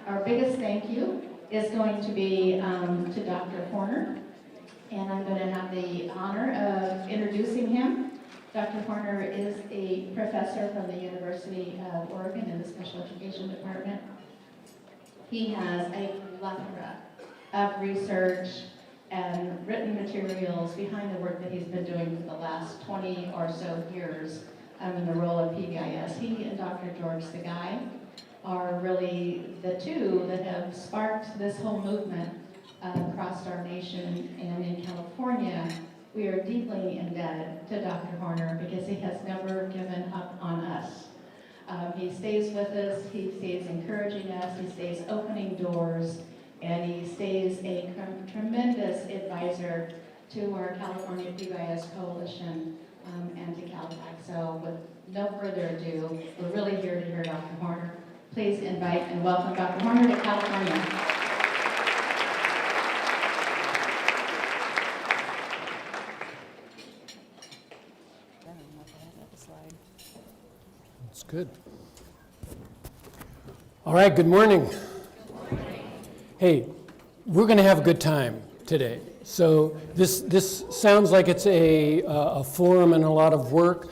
our biggest thank you is going to be to Dr. Horner, and I'm going to have the honor of introducing him. Dr. Horner is a professor from the University of Oregon in the Special Education Department. He has a plethora of research and written materials behind the work that he's been doing for the last 20 or so years in the role of Pbis. He and Dr. George Sagai are really the two that have sparked this whole movement across our nation. And in California, we are deeply indebted to Dr. Horner because he has never given up on us. He stays with us, he stays encouraging us, he stays opening doors, and he stays a tremendous advisor to our California Pbis Coalition and to CalTech. So with no further ado, we're really here to hear Dr. Horner. Please invite and welcome Dr. Horner to California. That's good. All right, good morning. Hey, we're going to have a good time today. So this sounds like it's a forum and a lot of work,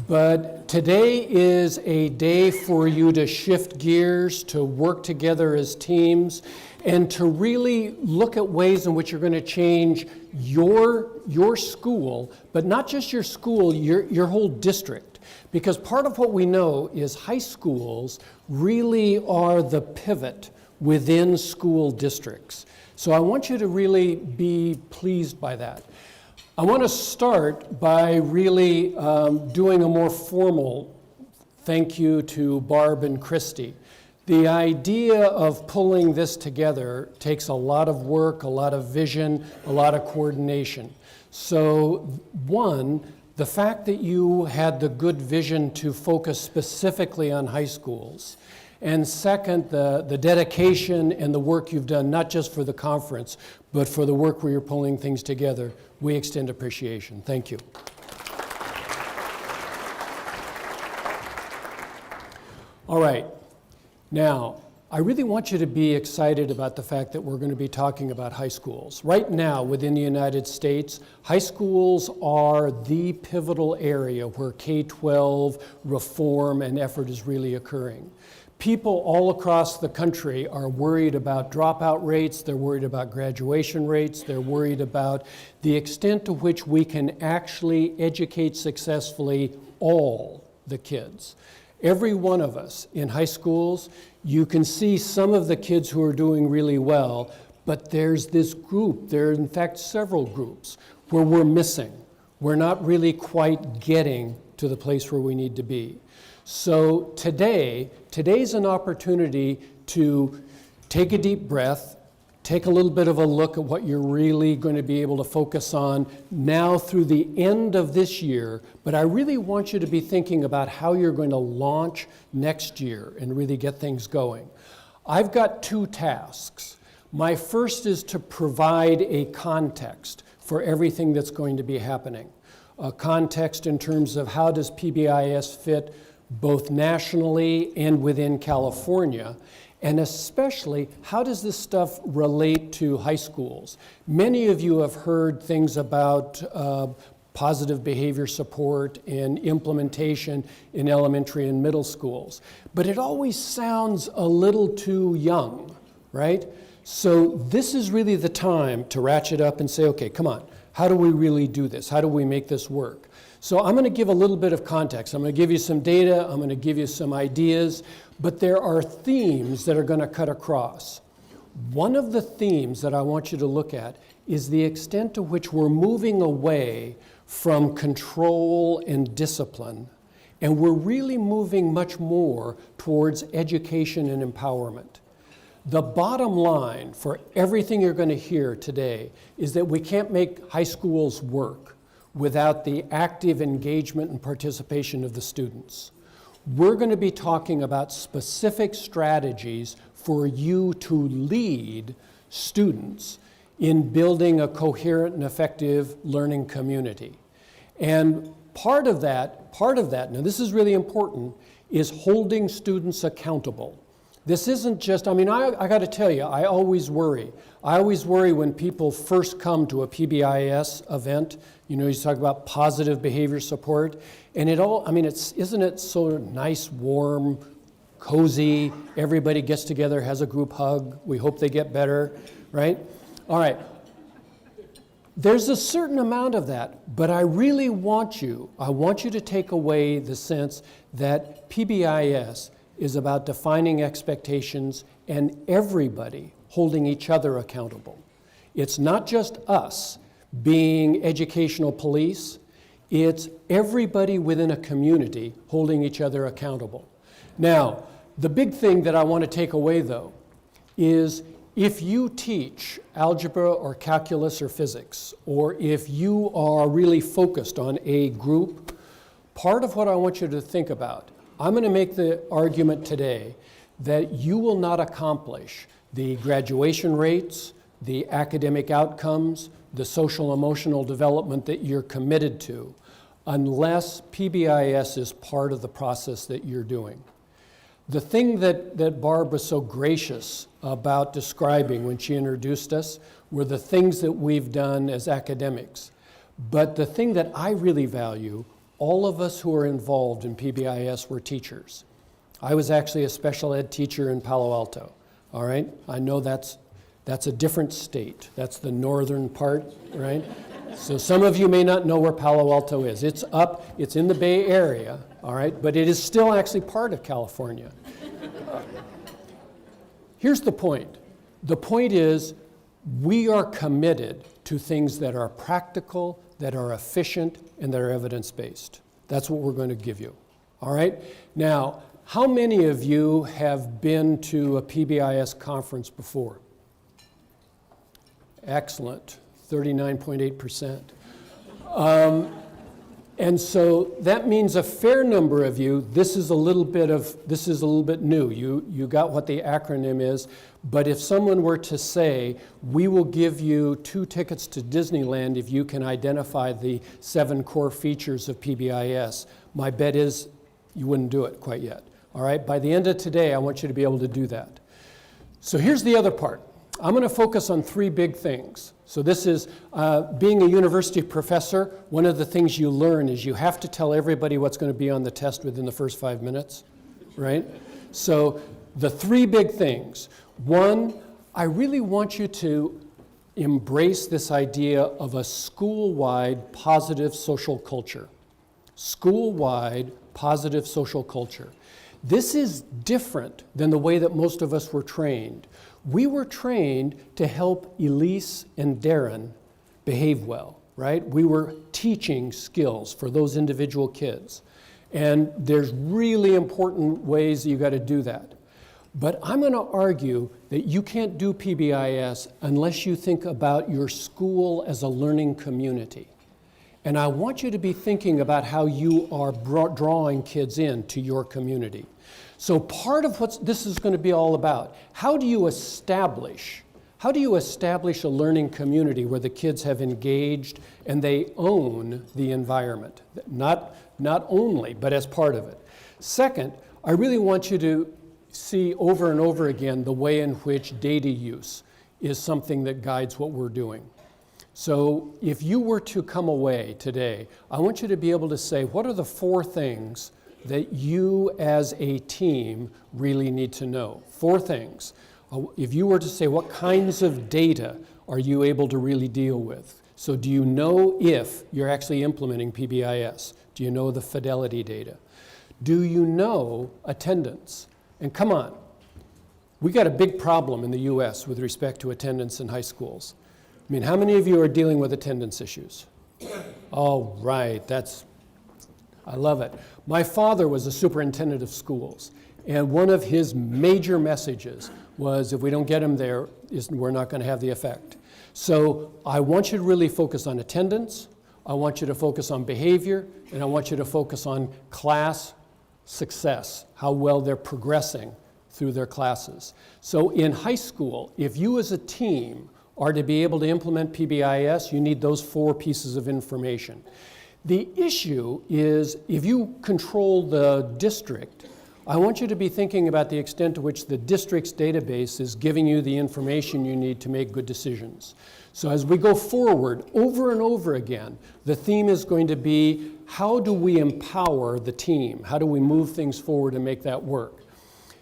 but today is a day for you to shift gears, to work together as teams, and to really look at ways in which you're going to change your school, but not just your school, your whole district. Because part of what we know is high schools really are the pivot within school districts. So I want you to really be pleased by that. I want to start by really doing a more formal thank you to Barb and Christy. The idea of pulling this together takes a lot of work, a lot of vision, a lot of coordination. So one, the fact that you had the good vision to focus specifically on high schools. And second, the dedication and the work you've done, not just for the conference, but for the work where you're pulling things together. We extend appreciation. Thank you. All right. Now, I really want you to be excited about the fact that we're going to be talking about high schools. Right now, within the United States, high schools are the pivotal area where K-12 reform and effort is really occurring. People all across the country are worried about dropout rates, they're worried about graduation rates, they're worried about the extent to which we can actually educate successfully all the kids. Every one of us in high schools, you can see some of the kids who are doing really well, but there's this group, there are in fact several groups, where we're missing. We're not really getting to the place where we need to be. So today's an opportunity to take a deep breath, take a little bit of a look at what you're really going to be able to focus on now through the end of this year, but I really want you to be thinking about how you're going to launch next year and really get things going. I've got two tasks. My first is to provide a context for everything that's going to be happening. A context in terms of how does Pbis fit both nationally and within California, and especially how does this stuff relate to high schools? Many of you have heard things about positive behavior support and implementation in elementary and middle schools, but it always sounds a little too young, right? So this is really the time to ratchet up and say, okay, come on, how do we really do this? How do we make this work? So I'm going to give a little bit of context. I'm going to give you some data, I'm going to give you some ideas, but there are themes that are going to cut across. One of the themes that I want you to look at is the extent to which we're moving away from control and discipline, and we're really moving much more towards education and empowerment. The bottom line for everything you're going to hear today is that we can't make high schools work without the active engagement and participation of the students. We're going to be talking about specific strategies for you to lead students in building a coherent and effective learning community. And part of that, now this is really important, is holding students accountable. This isn't just, I mean, I got to tell you, I always worry. I always worry when people first come to a PBIS event. You know, you talk about positive behavior support, and it all, I mean, isn't it so nice, warm, cozy, everybody gets together, has a group hug, we hope they get better, right? All right. There's a certain amount of that, but I really want you to take away the sense that PBIS is about defining expectations and everybody holding each other accountable. It's not just us being educational police, it's everybody within a community holding each other accountable. Now, the big thing that I want to take away though is if you teach algebra or calculus or physics, or if you are really focused on a group, part of what I want you to think about, I'm going to make the argument today that you will not accomplish the graduation rates, the academic outcomes, the social emotional development that you're committed to, unless PBIS is part of the process that you're doing. The thing that Barb was so gracious about describing when she introduced us were the things that we've done as academics. But the thing that I really value, all of us who are involved in PBIS were teachers. I was actually a special ed teacher in Palo Alto, all right? I know that's a different state. That's the northern part, right? So some of you may not know where Palo Alto is. It's in the Bay Area, all right? But it is still actually part of California. Here's the point. The point is we are committed to things that are practical, that are efficient, and that are evidence-based. That's what we're going to give you, all right? Now, how many of you have been to a PBIS conference before? Excellent, 39.8%. And so that means a fair number of you, this is a little bit new. You got what the acronym is, but if someone were to say, we will give you 2 tickets to Disneyland if you can identify the 7 core features of PBIS, my bet is you wouldn't do it quite yet. All right, by the end of today, I want you to be able to do that. So here's the other part. I'm going to focus on 3 big things. So this is being a university professor. One of the things you learn is you have to tell everybody what's going to be on the test within the first 5 minutes, right? So the 3 big things. 1, I really want you to embrace this idea of a school-wide positive social culture. School-wide positive social culture. This is different than the way that most of us were trained. We were trained to help Elise and Darren behave well, right? We were teaching skills for those individual kids. And there's really important ways you got to do that. But I'm going to argue that you can't do PBIS unless you think about your school as a learning community. And I want you to be thinking about how you are drawing kids into your community. So part of what this is going to be all about, how do you establish a learning community where the kids have engaged and they own the environment? Not only, but as part of it. Second, I really want you to see over and over again the way in which data use is something that guides what we're doing. So if you were to come away today, I want you to be able to say, what are the 4 things that you as a team really need to know? 4 things. If you were to say, what kinds of data are you able to really deal with? So do you know if you're actually implementing PBIS? Do you know the Fidelity data? Do you know attendance? And come on, we got a big problem in the US with respect to attendance in high schools. I mean, how many of you are dealing with attendance issues? All right, I love it. My father was a superintendent of schools, and one of his major messages was if we don't get them there, we're not going to have the effect. So I want you to really focus on attendance, I want you to focus on behavior, and I want you to focus on class success, how well they're progressing through their classes. So in high school, if you as a team are to be able to implement PBIS, you need those 4 pieces of information. The issue is if you control the district, I want you to be thinking about the extent to which the district's database is giving you the information you need to make good decisions. So as we go forward, over and over again, the theme is going to be, how do we empower the team? How do we move things forward and make that work?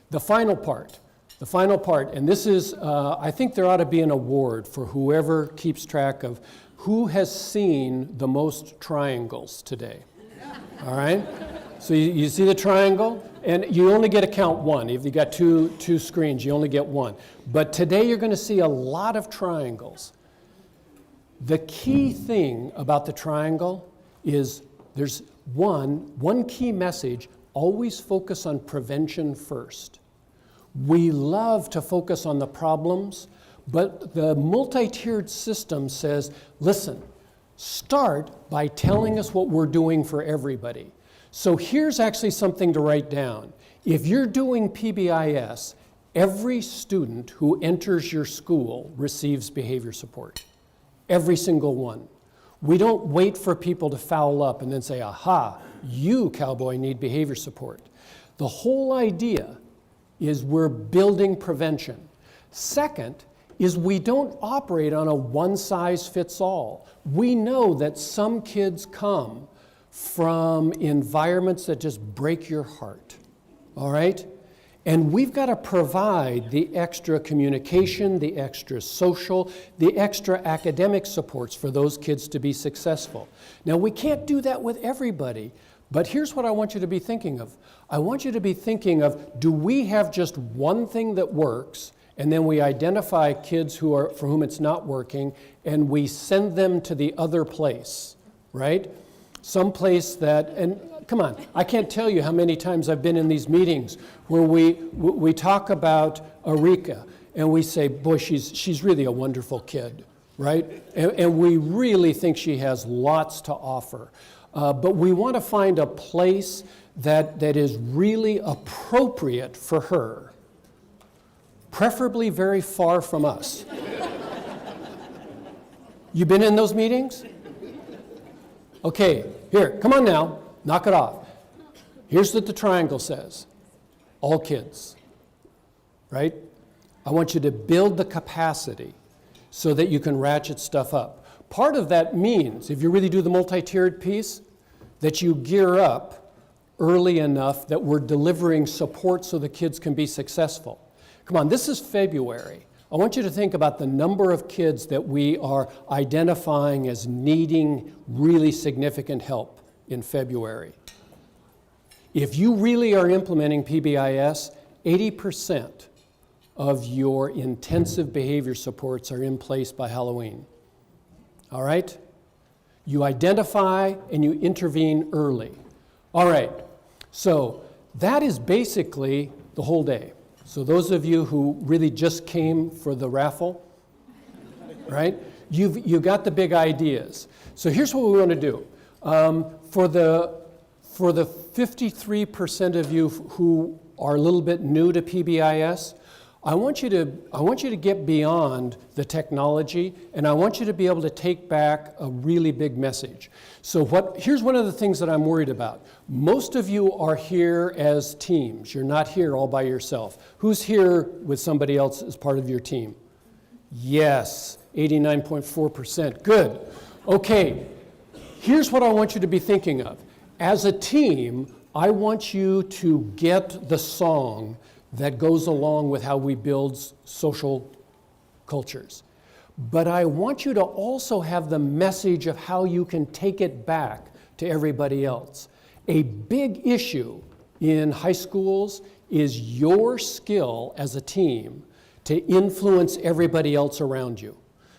The final part, and this is, I think there ought to be an award for whoever keeps track of who has seen the most triangles today. All right? So you see the triangle, and you only get to count one. If you got two screens, you only get one. But today you're going to see a lot of triangles. The key thing about the triangle is there's one key message: always focus on prevention first. We love to focus on the problems, but the multi-tiered system says, listen, start by telling us what we're doing for everybody. So here's actually something to write down. If you're doing PBIS, every student who enters your school receives behavior support. Every single one. We don't wait for people to foul up and then say, aha, you, cowboy, need behavior support. The whole idea is we're building prevention. Second is we don't operate on a one-size-fits-all. We know that some kids come from environments that just break your heart, all right? And we've got to provide the extra communication, the extra social, the extra academic supports for those kids to be successful. Now, we can't do that with everybody, but here's what I want you to be thinking of. I want you to be thinking of, do we have just one thing that works, and then we identify kids for whom it's not working, and we send them to the other place, right? Some place that, and come on, I can't tell you how many times I've been in these meetings where we talk about Erika, and we say, boy, she's really a wonderful kid, right? And we really think she has lots to offer. But we want to find a place that is really appropriate for her, preferably very far from us. You been in those meetings? Okay, here, come on now, knock it off. Here's what the triangle says. All kids, right? I want you to build the capacity so that you can ratchet stuff up. Part of that means, if you really do the multi-tiered piece, that you gear up early enough that we're delivering support so the kids can be successful. Come on, this is February. I want you to think about the number of kids that we are identifying as needing really significant help in February. If you really are implementing PBIS, 80% of your intensive behavior supports are in place by Halloween. All right? You identify and you intervene early. All right, so that is basically the whole day. So those of you who really just came for the raffle, right? You've got the big ideas. So here's what we want to do. For the 53% of you who are a little bit new to PBIS, I want you to get beyond the technology, and I want you to be able to take back a really big message. So here's one of the things that I'm worried about. Most of you are here as teams. You're not here all by yourself. Who's here with somebody else as part of your team? Yes, 89.4%. Good. Okay, here's what I want you to be thinking of. As a team, I want you to get the song that goes along with how we build social cultures. But I want you to also have the message of how you can take it back to everybody else. A big issue in high schools is your skill as a team to influence everybody else around you.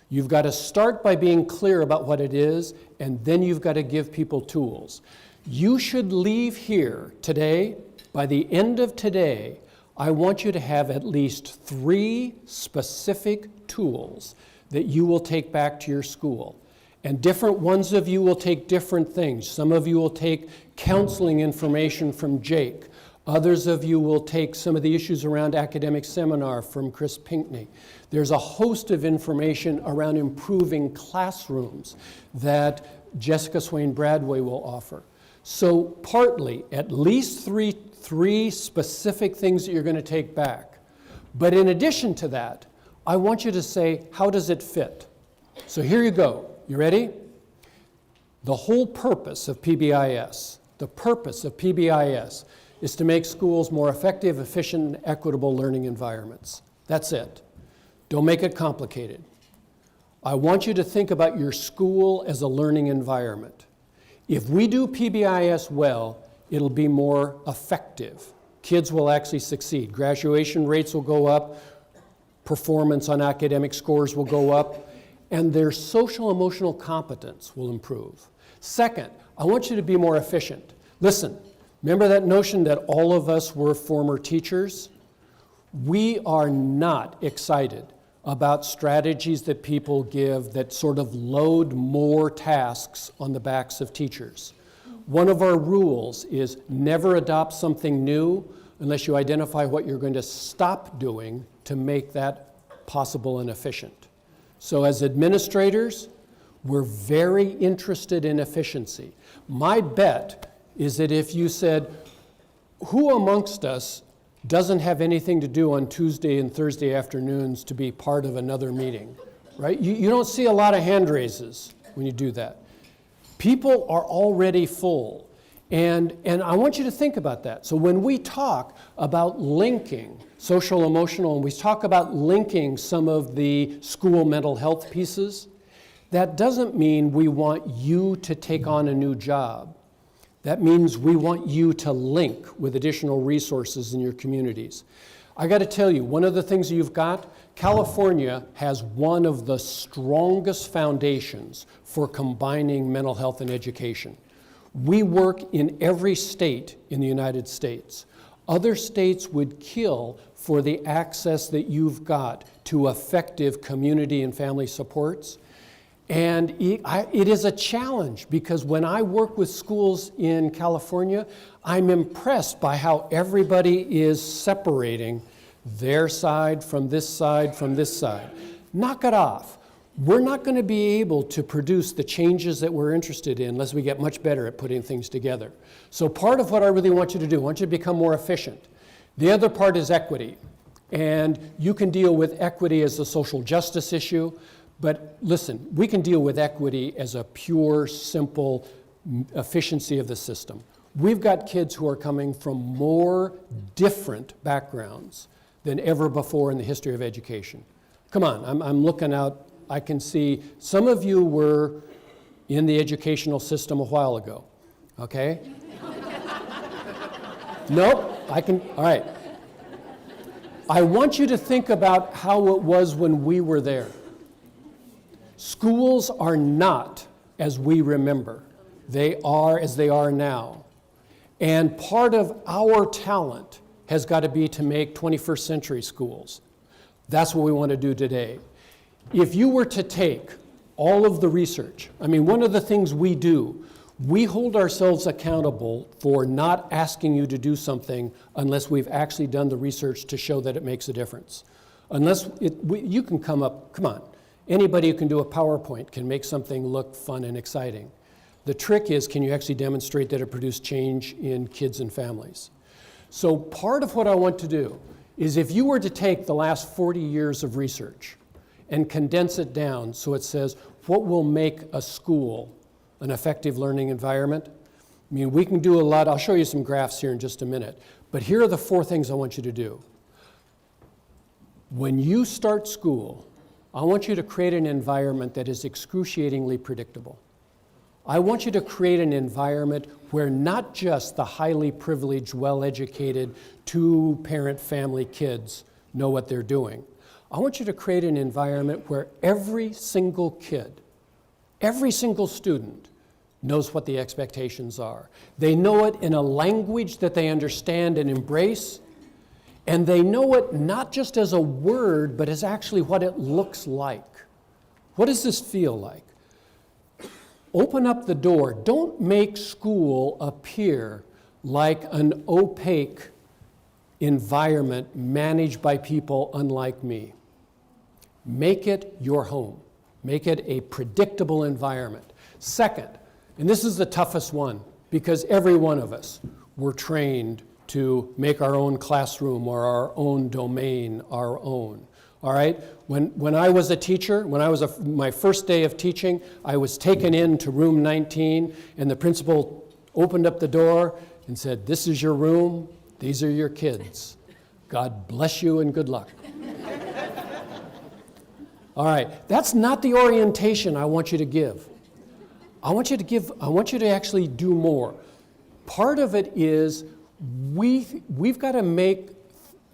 You've got to start by being clear about what it is, and then you've got to give people tools. You should leave here today, by the end of today, I want you to have at least 3 specific tools that you will take back to your school. And different ones of you will take different things. Some of you will take counseling information from Jake. Others of you will take some of the issues around academic seminar from Chris Pinkney. There's a host of information around improving classrooms that Jessica Swain Bradway will offer. So partly, at least 3 specific things that you're going to take back. But in addition to that, I want you to say, how does it fit? So here you go. You ready? The whole purpose of PBIS, is to make schools more effective, efficient, and equitable learning environments. That's it. Don't make it complicated. I want you to think about your school as a learning environment. If we do PBIS well, it'll be more effective. Kids will actually succeed. Graduation rates will go up, performance on academic scores will go up, and their social emotional competence will improve. Second, I want you to be more efficient. Listen, remember that notion that all of us were former teachers? We are not excited about strategies that people give that sort of load more tasks on the backs of teachers. One of our rules is never adopt something new unless you identify what you're going to stop doing to make that possible and efficient. So as administrators, we're very interested in efficiency. My bet is that if you said, who amongst us doesn't have anything to do on Tuesday and Thursday afternoons to be part of another meeting, right? You don't see a lot of hand raises when you do that. People are already full. And I want you to think about that. So when we talk about linking social emotional, and we talk about linking some of the school mental health pieces, that doesn't mean we want you to take on a new job. That means we want you to link with additional resources in your communities. I got to tell you, one of the things you've got, California has one of the strongest foundations for combining mental health and education. We work in every state in the United States. Other states would kill for the access that you've got to effective community and family supports. And it is a challenge because when I work with schools in California, I'm impressed by how everybody is separating their side from this side from this side. Knock it off. We're not going to be able to produce the changes that we're interested in unless we get much better at putting things together. So part of what I really want you to do, I want you to become more efficient. The other part is equity. And you can deal with equity as a social justice issue. But listen, we can deal with equity as a pure, simple efficiency of the system. We've got kids who are coming from more different backgrounds than ever before in the history of education. Come on, I'm looking out. I can see some of you were in the educational system a while ago, okay? Nope, all right. I want you to think about how it was when we were there. Schools are not as we remember. They are as they are now. And part of our talent has got to be to make 21st century schools. That's what we want to do today. If you were to take all of the research, one of the things we do, we hold ourselves accountable for not asking you to do something unless we've actually done the research to show that it makes a difference. You can come on. Anybody who can do a PowerPoint can make something look fun and exciting. The trick is, can you actually demonstrate that it produced change in kids and families? So part of what I want to do is if you were to take the last 40 years of research and condense it down so it says, what will make a school an effective learning environment? We can do a lot. I'll show you some graphs here in just a minute. But here are the 4 things I want you to do. When you start school, I want you to create an environment that is excruciatingly predictable. I want you to create an environment where not just the highly privileged, well-educated, 2-parent family kids know what they're doing. I want you to create an environment where every single kid, every single student knows what the expectations are. They know it in a language that they understand and embrace. And they know it not just as a word, but as actually what it looks like. What does this feel like? Open up the door. Don't make school appear like an opaque environment managed by people unlike me. Make it your home. Make it a predictable environment. Second, and this is the toughest one, because every one of us were trained to make our own classroom or our own domain our own. All right? When I was a teacher, my first day of teaching, I was taken into room 19, and the principal opened up the door and said, "This is your room, these are your kids. God bless you and good luck." All right, that's not the orientation I want you to give. I want you to actually do more. Part of it is we've got to make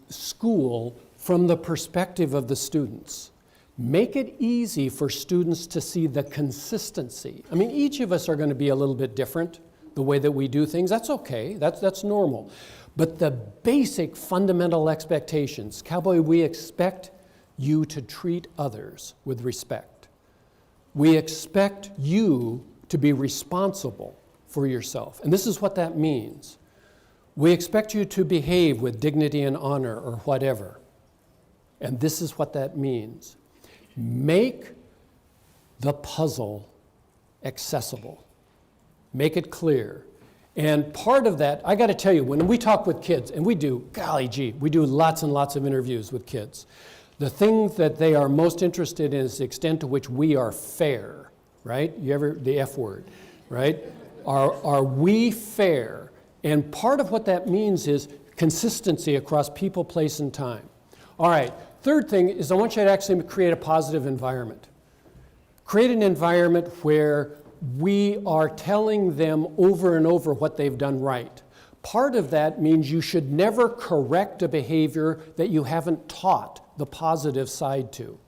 school from the perspective of the students. Make it easy for students to see the consistency. I mean, each of us are going to be a little bit different, the way that we do things. That's okay, that's normal. But the basic fundamental expectations, Cowboy, we expect you to treat others with respect. We expect you to be responsible for yourself. And this is what that means. We expect you to behave with dignity and honor or whatever. And this is what that means. Make the puzzle accessible. Make it clear. And part of that, I got to tell you, when we talk with kids, and we do, golly gee, we do lots and lots of interviews with kids. The thing that they are most interested in is the extent to which we are fair, right? The F word, right? Are we fair? And part of what that means is consistency across people, place, and time. All right, third thing is I want you to actually create a positive environment. Create an environment where we are telling them over and over what they've done right. Part of that means you should never correct a behavior that you haven't taught the positive side to.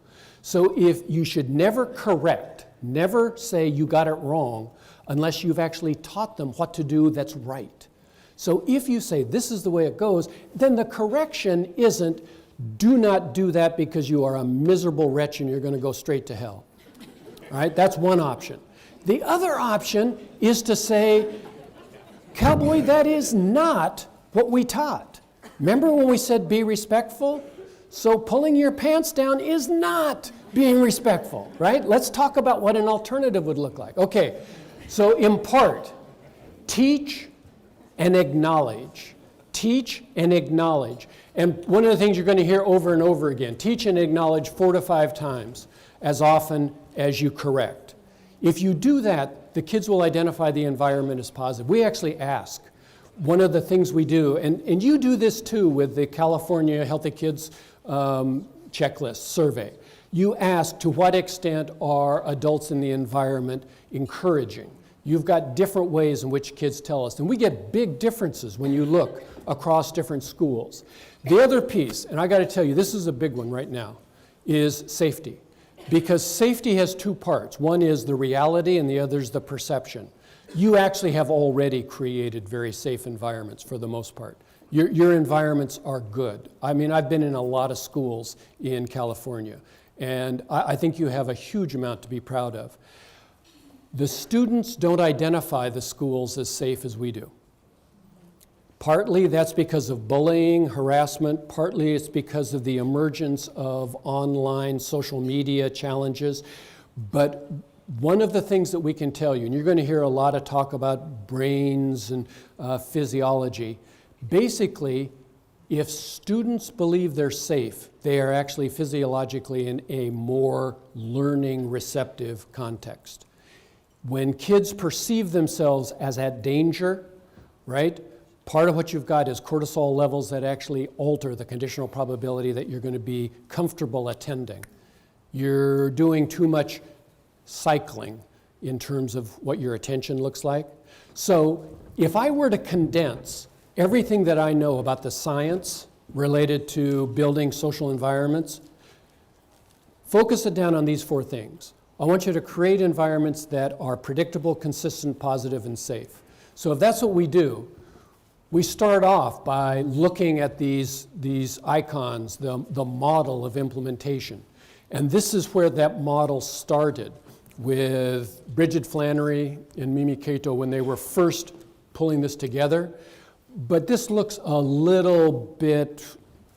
So if you should never correct, never say you got it wrong unless you've actually taught them what to do that's right. So if you say this is the way it goes, then the correction isn't do not do that because you are a miserable wretch and you're going to go straight to hell. All right, that's one option. The other option is to say, Cowboy, that is not what we taught. Remember when we said be respectful? So pulling your pants down is not being respectful, right? Let's talk about what an alternative would look like. Okay, so impart, teach and acknowledge. Teach and acknowledge. And one of the things you're going to hear over and over again, teach and acknowledge 4 to 5 times as often as you correct. If you do that, the kids will identify the environment as positive. We actually ask. One of the things we do, and you do this too with the California Healthy Kids checklist survey. You ask to what extent are adults in the environment encouraging. You've got different ways in which kids tell us, and we get big differences when you look across different schools. The other piece, and I got to tell you, this is a big one right now, is safety. Because safety has 2 parts. One is the reality and the other is the perception. You actually have already created very safe environments for the most part. Your environments are good. I mean, I've been in a lot of schools in California, and I think you have a huge amount to be proud of. The students don't identify the schools as safe as we do. Partly that's because of bullying, harassment, partly it's because of the emergence of online social media challenges. But one of the things that we can tell you, and you're going to hear a lot of talk about brains and physiology, basically, if students believe they're safe, they are actually physiologically in a more learning receptive context. When kids perceive themselves as at danger, right? Part of what you've got is cortisol levels that actually alter the conditional probability that you're going to be comfortable attending. You're doing too much cycling in terms of what your attention looks like. So if I were to condense everything that I know about the science related to building social environments, focus it down on these 4 things. I want you to create environments that are predictable, consistent, positive, and safe. So if that's what we do, we start off by looking at these icons, the model of implementation. And this is where that model started with Bridget Flannery and Mimi Kato when they were first pulling this together. But this looks a little bit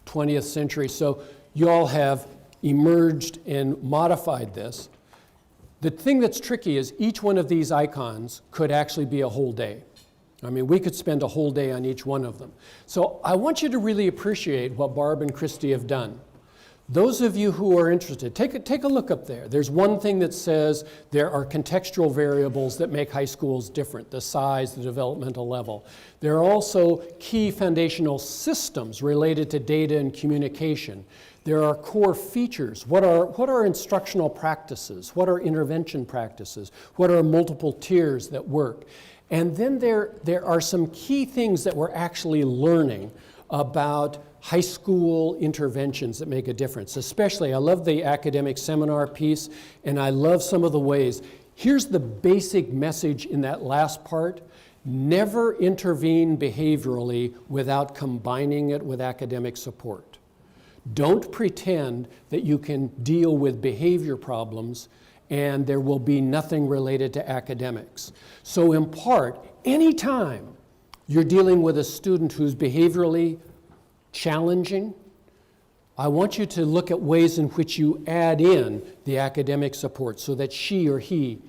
20th century, so you all have emerged and modified this. The thing that's tricky is each one of these icons could actually be a whole day. I mean, we could spend a whole day on each one of them. So I want you to really appreciate what Barb and Christy have done. Those of you who are interested, take a look up there. There's one thing that says there are contextual variables that make high schools different, the size, the developmental level. There are also key foundational systems related to data and communication. There are core features. What are instructional practices? What are intervention practices? What are multiple tiers that work? And then there are some key things that we're actually learning about high school interventions that make a difference. Especially, I love the academic seminar piece, and I love some of the ways. Here's the basic message in that last part. Never intervene behaviorally without combining it with academic support. Don't pretend that you can deal with behavior problems and there will be nothing related to academics. So in part, anytime you're dealing with a student who's behaviorally challenging, I want you to look at ways in which you add in the academic support so that she or he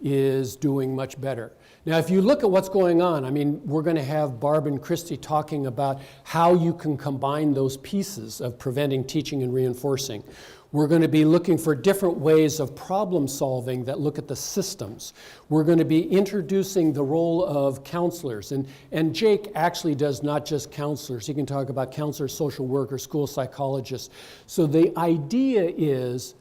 is doing much better. Now, if you look at what's going on, I mean, we're going to have Barb and Christy talking about how you can combine those pieces of preventing, teaching, and reinforcing. We're going to be looking for different ways of problem solving that look at the systems. We're going to be introducing the role of counselors. And Jake actually does not just counselors. He can talk about counselors, social workers, school psychologists. So the idea is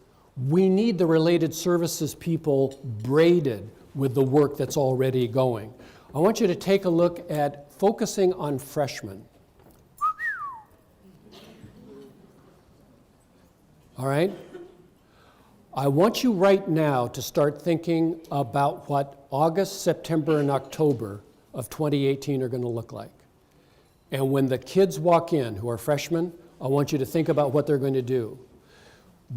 we need the related services people braided with the work that's already going. I want you to take a look at focusing on freshmen. All right? I want you right now to start thinking about what August, September, and October of 2018 are going to look like. And when the kids walk in who are freshmen, I want you to think about what they're going to do.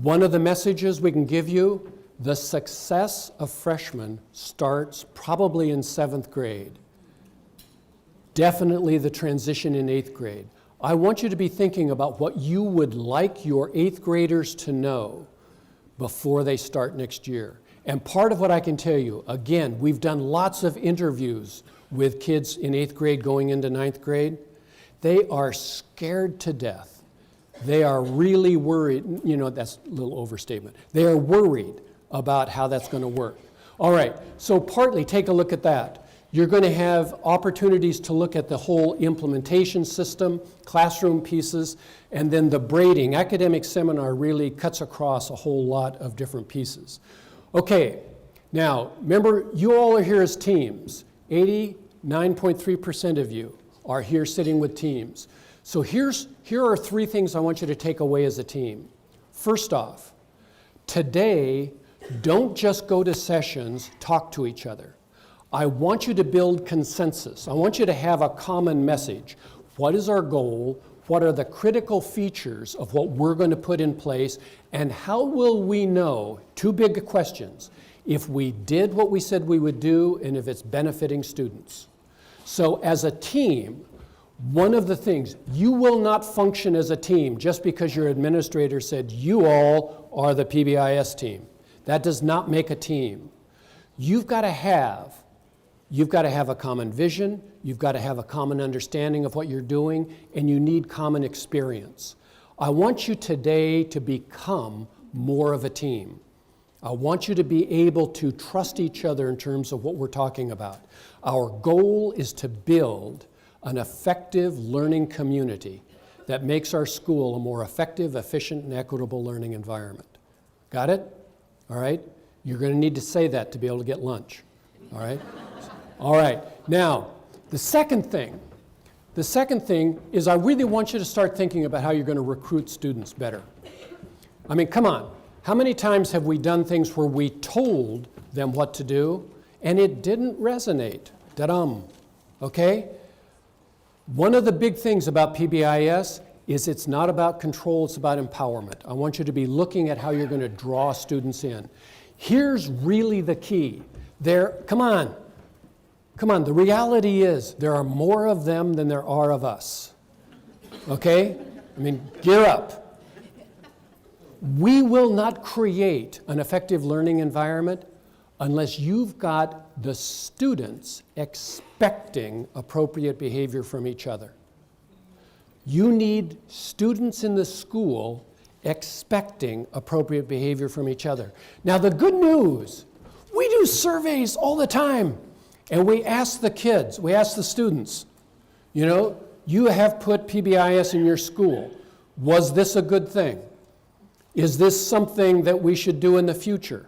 One of the messages we can give you, the success of freshmen starts probably in 7th grade. Definitely the transition in 8th grade. I want you to be thinking about what you would like your 8th graders to know before they start next year. And part of what I can tell you, again, we've done lots of interviews with kids in 8th grade going into 9th grade. They are scared to death. They are really worried. You know, that's a little overstatement. They are worried about how that's going to work. All right, so partly take a look at that. You're going to have opportunities to look at the whole implementation system, classroom pieces, and then the braiding. Academic seminar really cuts across a whole lot of different pieces. Okay, now remember, you all are here as teams. 89.3% of you are here sitting with teams. So here are 3 things I want you to take away as a team. First off, today, don't just go to sessions, talk to each other. I want you to build consensus. I want you to have a common message. What is our goal? What are the critical features of what we're going to put in place? And how will we know, 2 big questions, if we did what we said we would do and if it's benefiting students? So as a team, one of the things, you will not function as a team just because your administrator said you all are the Pbis team. That does not make a team. You've got to have a common vision, you've got to have a common understanding of what you're doing, and you need common experience. I want you today to become more of a team. I want you to be able to trust each other in terms of what we're talking about. Our goal is to build an effective learning community that makes our school a more effective, efficient, and equitable learning environment. Got it? All right? You're going to need to say that to be able to get lunch. All right? All right. Now, the second thing is I really want you to start thinking about how you're going to recruit students better. I mean, come on. How many times have we done things where we told them what to do and it didn't resonate? Da-dum. Okay? One of the big things about Pbis is it's not about control, it's about empowerment. I want you to be looking at how you're going to draw students in. Here's really the key. Come on, the reality is there are more of them than there are of us. Okay? I mean, gear up. We will not create an effective learning environment unless you've got the students expecting appropriate behavior from each other. You need students in the school expecting appropriate behavior from each other. Now, the good news, we do surveys all the time, and we ask the kids, we ask the students, you know, you have put PBIS in your school. Was this a good thing? Is this something that we should do in the future?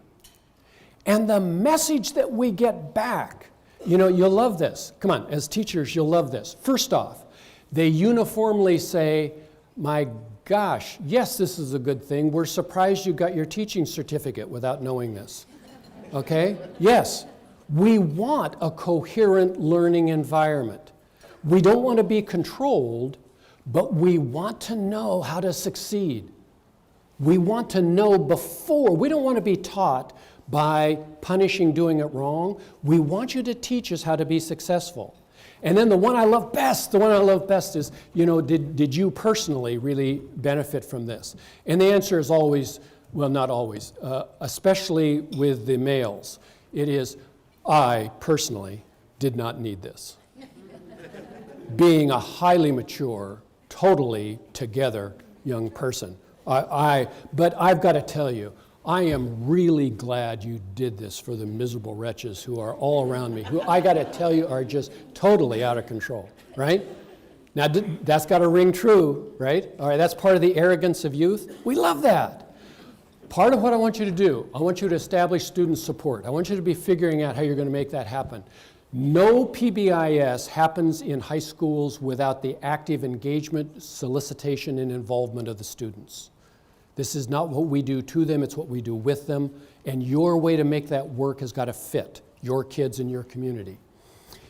And the message that we get back, you know, you'll love this. Come on, as teachers, you'll love this. First off, they uniformly say, my gosh, yes, this is a good thing. We're surprised you got your teaching certificate without knowing this. Okay? Yes, we want a coherent learning environment. We don't want to be controlled, but we want to know how to succeed. We want to know before. We don't want to be taught by punishing doing it wrong. We want you to teach us how to be successful. And then the one I love best is, you know, did you personally really benefit from this? And the answer is always, well, not always, especially with the males. It is, I personally did not need this. Being a highly mature, totally together young person. But I've got to tell you, I am really glad you did this for the miserable wretches who are all around me, who I got to tell you are just totally out of control, right? Now, that's got to ring true, right? All right, that's part of the arrogance of youth. We love that. Part of what I want you to do, I want you to establish student support. I want you to be figuring out how you're going to make that happen. No PBIS happens in high schools without the active engagement, solicitation, and involvement of the students. This is not what we do to them, it's what we do with them. And your way to make that work has got to fit your kids and your community.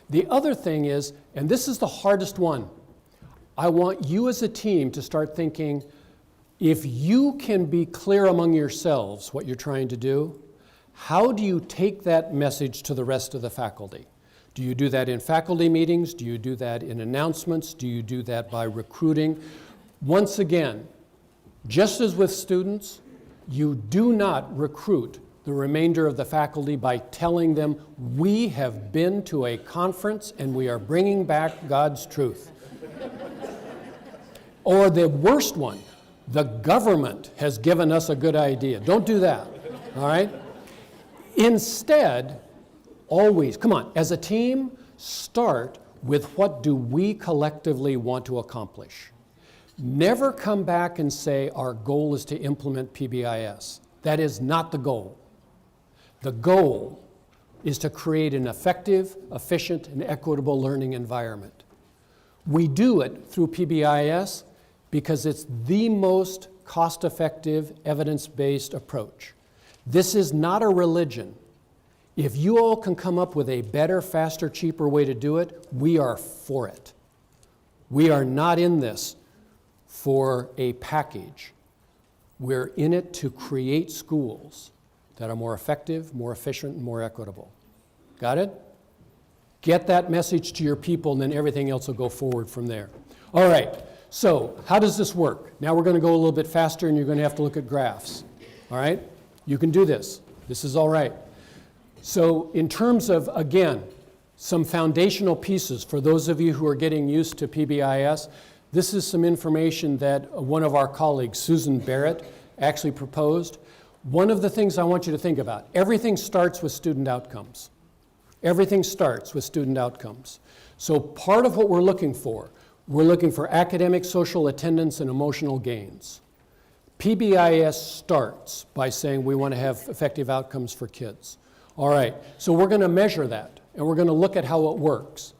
The other thing is, and this is the hardest one, I want you as a team to start thinking, if you can be clear among yourselves what you're trying to do, how do you take that message to the rest of the faculty? Do you do that in faculty meetings? Do you do that in announcements? Do you do that by recruiting? Once again, just as with students, you do not recruit the remainder of the faculty by telling them, we have been to a conference and we are bringing back God's truth. Or the worst one, the government has given us a good idea. Don't do that, all right? Instead, always, come on, as a team, start with what do we collectively want to accomplish. Never come back and say our goal is to implement PBIS. That is not the goal. The goal is to create an effective, efficient, and equitable learning environment. We do it through PBIS because it's the most cost-effective, evidence-based approach. This is not a religion. If you all can come up with a better, faster, cheaper way to do it, we are for it. We are not in this for a package. We're in it to create schools that are more effective, more efficient, and more equitable. Got it? Get that message to your people, and then everything else will go forward from there. All right, so how does this work? Now we're going to go a little bit faster, and you're going to have to look at graphs. All right? You can do this. This is all right. So in terms of, again, some foundational pieces for those of you who are getting used to PBIS, this is some information that one of our colleagues, Susan Barrett, actually proposed. One of the things I want you to think about, everything starts with student outcomes. Everything starts with student outcomes. So part of what we're looking for academic, social, attendance, and emotional gains. PBIS starts by saying we want to have effective outcomes for kids. All right, so we're going to measure that, and we're going to look at how it works.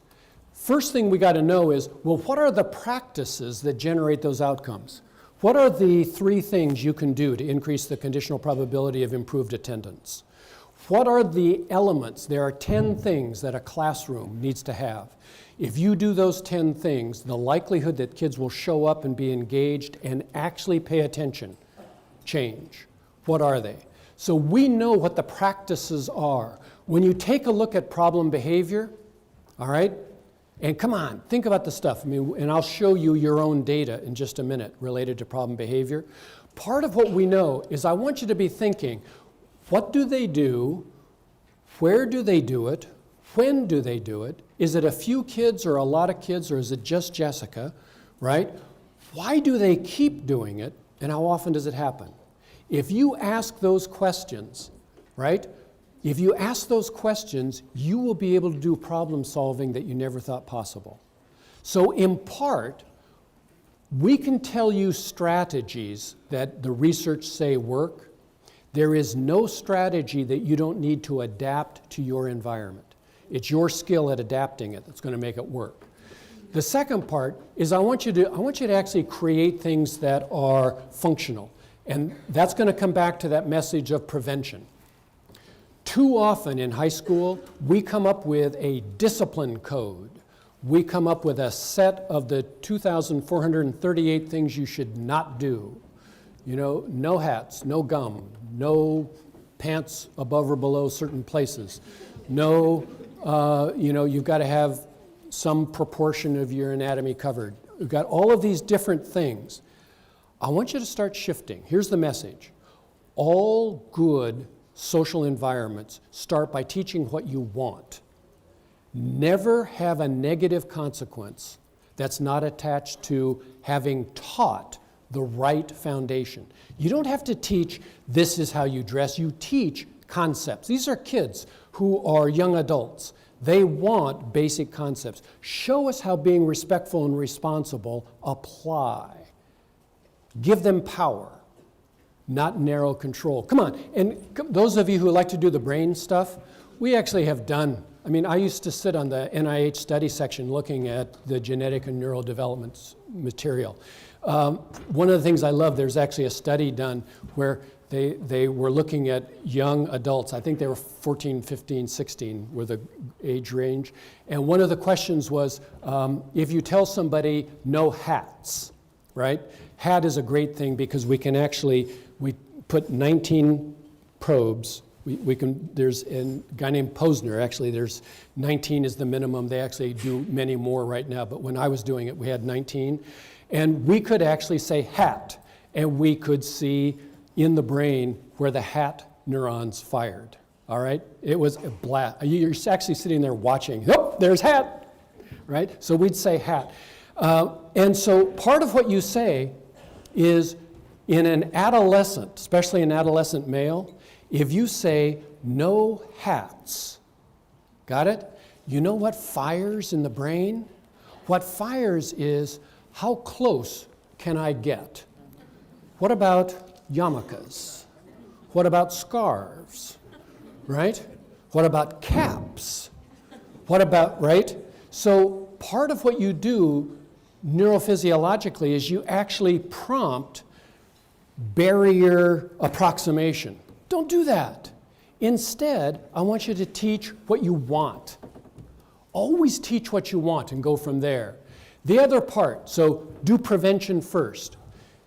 First thing we got to know is, well, what are the practices that generate those outcomes? What are the 3 things you can do to increase the conditional probability of improved attendance? What are the elements? There are 10 things that a classroom needs to have. If you do those 10 things, the likelihood that kids will show up and be engaged and actually pay attention change. What are they? So we know what the practices are. When you take a look at problem behavior, all right, and come on, think about the stuff. I mean, and I'll show you your own data in just a minute related to problem behavior. Part of what we know is I want you to be thinking, what do they do Where do they do it? When do they do it? Is it a few kids or a lot of kids, or is it just Jessica, right? Why do they keep doing it, and how often does it happen? If you ask those questions, right? If you ask those questions, you will be able to do problem solving that you never thought possible. So in part, we can tell you strategies that the research say work. There is no strategy that you don't need to adapt to your environment. It's your skill at adapting it that's going to make it work. The second part is I want you to actually create things that are functional. And that's going to come back to that message of prevention. Too often in high school, we come up with a discipline code. We come up with a set of the 2,438 things you should not do. You know, no hats, no gum, no pants above or below certain places. No, you've got to have some proportion of your anatomy covered. We've got all of these different things. I want you to start shifting. Here's the message. All good social environments start by teaching what you want. Never have a negative consequence that's not attached to having taught the right foundation. You don't have to teach this is how you dress. You teach concepts. These are kids who are young adults. They want basic concepts. Show us how being respectful and responsible apply. Give them power, not narrow control. Come on, and those of you who like to do the brain stuff, we actually have done. I mean, I used to sit on the NIH study section looking at the genetic and neural development material. One of the things I love, there's actually a study done where they were looking at young adults. I think they were 14, 15, 16 were the age range. And one of the questions was, if you tell somebody no hats, right? Hat is a great thing because we put 19 probes. There's a guy named Posner, actually, there's 19 is the minimum. They actually do many more right now, but when I was doing it, we had 19. And we could actually say hat, and we could see in the brain where the hat neurons fired, all right? It was a blast. You're actually sitting there watching, oh, there's hat, right? So we'd say hat. And so part of what you say is in an adolescent, especially an adolescent male, if you say no hats, got it? You know what fires in the brain? What fires is how close can I get? What about yarmulkes? What about scarves, right? What about caps? What about, right? So part of what you do neurophysiologically is you actually prompt barrier approximation. Don't do that. Instead, I want you to teach what you want. Always teach what you want and go from there. The other part, so do prevention first.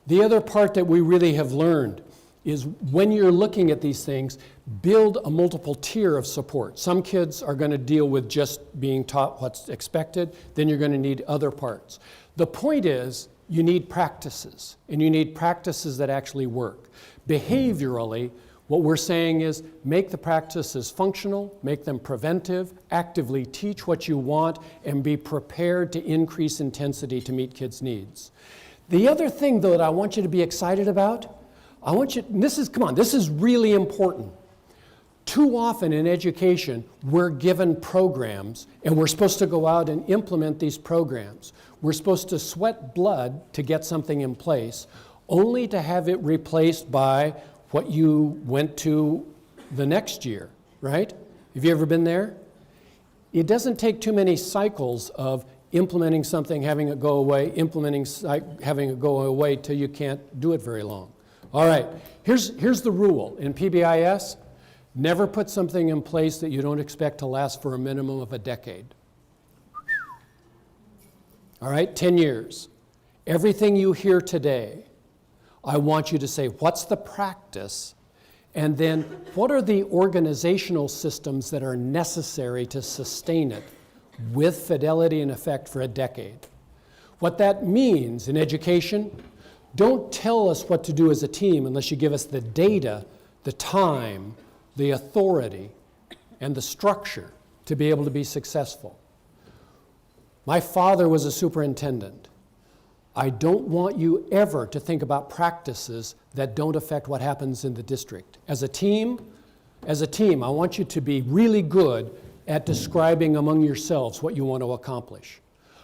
The other part that we really have learned is when you're looking at these things, build a multiple tier of support. Some kids are going to deal with just being taught what's expected, then you're going to need other parts. The point is, you need practices, and you need practices that actually work. Behaviorally, what we're saying is make the practices functional, make them preventive, actively teach what you want, and be prepared to increase intensity to meet kids' needs. The other thing, though, that I want you to be excited about, this is really important. Too often in education, we're given programs, and we're supposed to go out and implement these programs. We're supposed to sweat blood to get something in place, only to have it replaced by what you went to the next year, right? Have you ever been there? It doesn't take too many cycles of implementing something, having it go away, having it go away till you can't do it very long. All right, here's the rule. In PBIS, never put something in place that you don't expect to last for a minimum of a decade. All right, 10 years. Everything you hear today, I want you to say, what's the practice? And then, what are the organizational systems that are necessary to sustain it with fidelity and effect for a decade? What that means in education, don't tell us what to do as a team unless you give us the data, the time, the authority and the structure to be able to be successful. My father was a superintendent. I don't want you ever to think about practices that don't affect what happens in the district. As a team, I want you to be really good at describing among yourselves what you want to accomplish.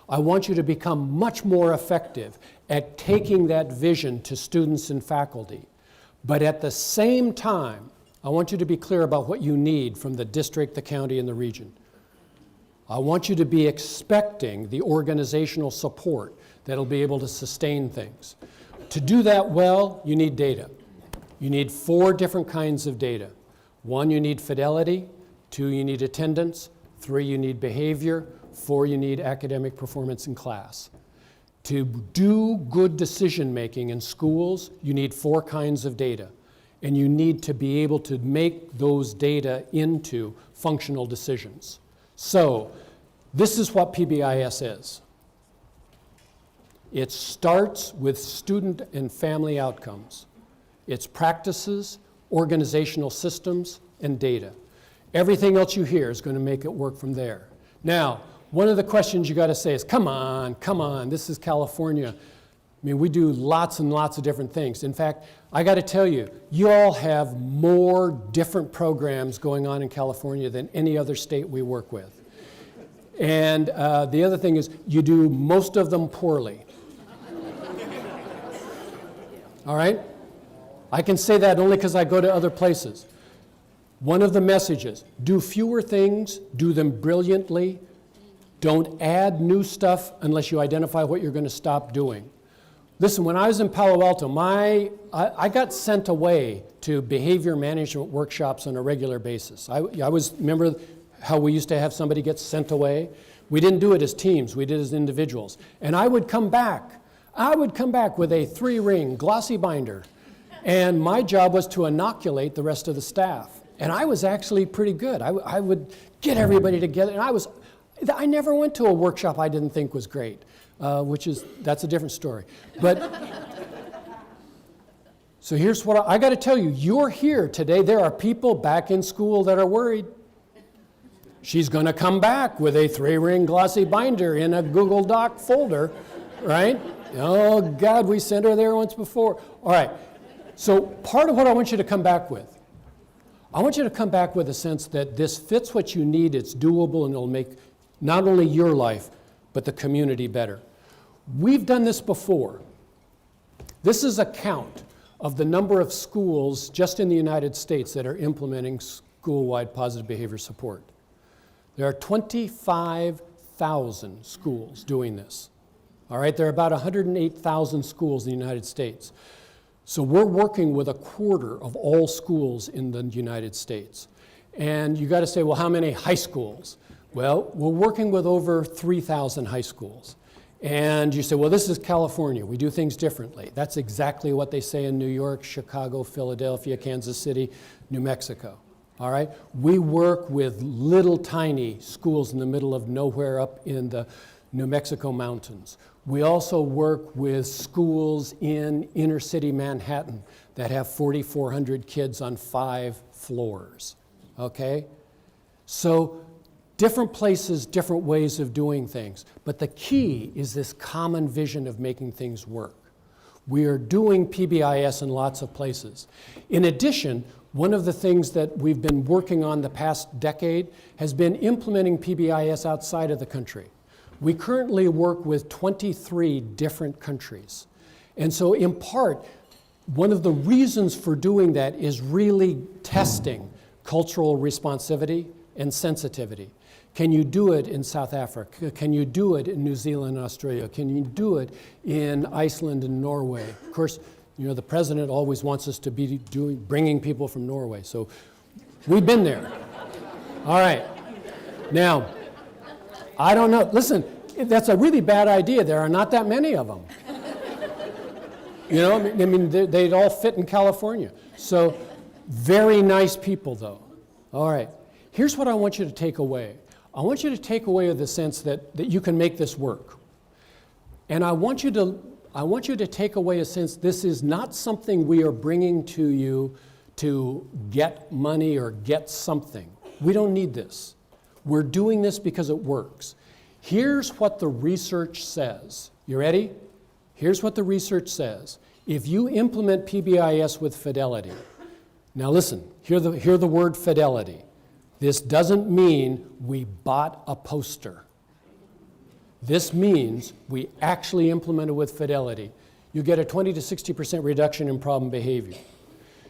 I want you to become much more effective at taking that vision to students and faculty. But at the same time, I want you to be clear about what you need from the district, the county, and the region. I want you to be expecting the organizational support that'll be able to sustain things. To do that well, you need data. You need 4 different kinds of data. 1, you need fidelity. 2, you need attendance. 3, you need behavior. 4, you need academic performance in class. To do good decision making in schools, you need 4 kinds of data. And you need to be able to make those data into functional decisions. So, this is what PBIS is. It starts with student and family outcomes. It's practices, organizational systems, and data. Everything else you hear is going to make it work from there. Now, one of the questions you got to say is, come on, this is California. I mean, we do lots and lots of different things. In fact, I got to tell you, you all have more different programs going on in California than any other state we work with. And the other thing is, you do most of them poorly. All right? I can say that only because I go to other places. One of the messages, do fewer things, do them brilliantly. Don't add new stuff unless you identify what you're going to stop doing. Listen, when I was in Palo Alto, I got sent away to behavior management workshops on a regular basis. Remember how we used to have somebody get sent away? We didn't do it as teams, we did it as individuals. And I would come back with a 3-ring glossy binder. And my job was to inoculate the rest of the staff. And I was actually pretty good. I would get everybody together. And I never went to a workshop I didn't think was great, that's a different story. But, so here's what I got to tell you. You're here today. There are people back in school that are worried. She's going to come back with a 3-ring glossy binder in a Google Doc folder, right? Oh, God, we sent her there once before. All right. So part of what I want you to come back with, I want you to come back with a sense that this fits what you need, it's doable, and it'll make not only your life, but the community better. We've done this before. This is a count of the number of schools just in the United States that are implementing school-wide positive behavior support. There are 25,000 schools doing this. All right, there are about 108,000 schools in the United States. So we're working with 1/4 of all schools in the United States. And you got to say, well, how many high schools? Well, we're working with over 3,000 high schools. And you say, well, this is California. We do things differently. That's exactly what they say in New York, Chicago, Philadelphia, Kansas City, New Mexico. All right? We work with little tiny schools in the middle of nowhere up in the New Mexico mountains. We also work with schools in inner city Manhattan that have 4,400 kids on 5 floors, okay? So different places, different ways of doing things. But the key is this common vision of making things work. We are doing PBIS in lots of places. In addition, one of the things that we've been working on the past decade has been implementing PBIS outside of the country. We currently work with 23 different countries. And so in part, one of the reasons for doing that is really testing cultural responsivity and sensitivity. Can you do it in South Africa? Can you do it in New Zealand and Australia? Can you do it in Iceland and Norway? Of course, you know, the president always wants us to be bringing people from Norway. So we've been there. All right. Now, I don't know. Listen, that's a really bad idea. There are not that many of them. You know, I mean, they'd all fit in California. So, very nice people, though. All right. Here's what I want you to take away. I want you to take away the sense that you can make this work. And I want you to take away a sense this is not something we are bringing to you to get money or get something. We don't need this. We're doing this because it works. Here's what the research says. You ready? Here's what the research says. If you implement PBIS with Fidelity, now listen, hear the word fidelity. This doesn't mean we bought a poster. This means we actually implement it with Fidelity. You get a 20 to 60% reduction in problem behavior.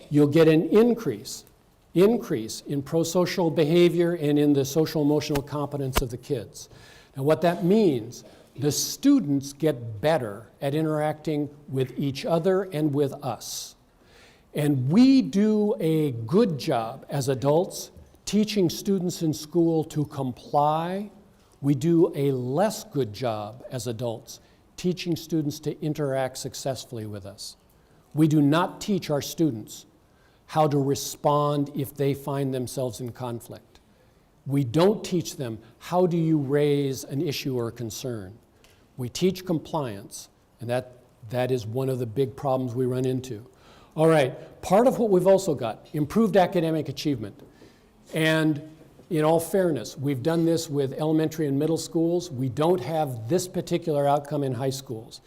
You'll get an increase in pro-social behavior and in the social emotional competence of the kids. Now what that means, the students get better at interacting with each other and with us. And we do a good job as adults teaching students in school to comply. We do a less good job as adults teaching students to interact successfully with us. We do not teach our students how to respond if they find themselves in conflict. We don't teach them how do you raise an issue or a concern. We teach compliance, and that is one of the big problems we run into. All right, part of what we've also got, improved academic achievement. And in all fairness, we've done this with elementary and middle schools. We don't have this particular outcome in high schools.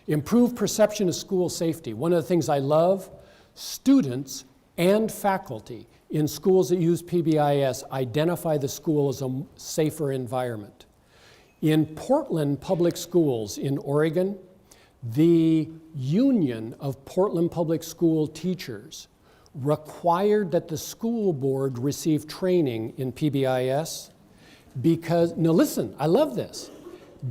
Improved perception of school safety. One of the things I love, students and faculty in schools that use PBIS identify the school as a safer environment. In Portland Public Schools in Oregon, the Union of Portland Public School Teachers required that the school board receive training in PBIS because, now listen, I love this,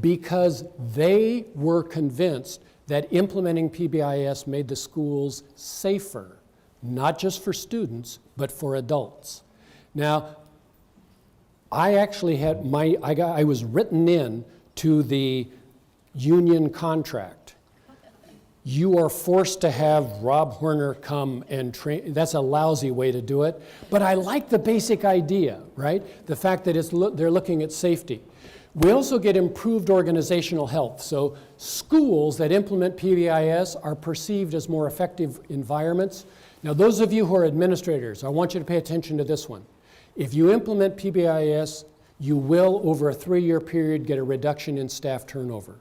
because they were convinced that implementing PBIS made the schools safer, not just for students, but for adults. Now, I actually had I was written in to the union contract. You are forced to have Rob Horner come and train. That's a lousy way to do it. But I like the basic idea, right? The fact that they're looking at safety. We also get improved organizational health. So schools that implement PBIS are perceived as more effective environments. Now, those of you who are administrators, I want you to pay attention to this one. If you implement PBIS, you will, over a 3-year period, get a reduction in staff turnover.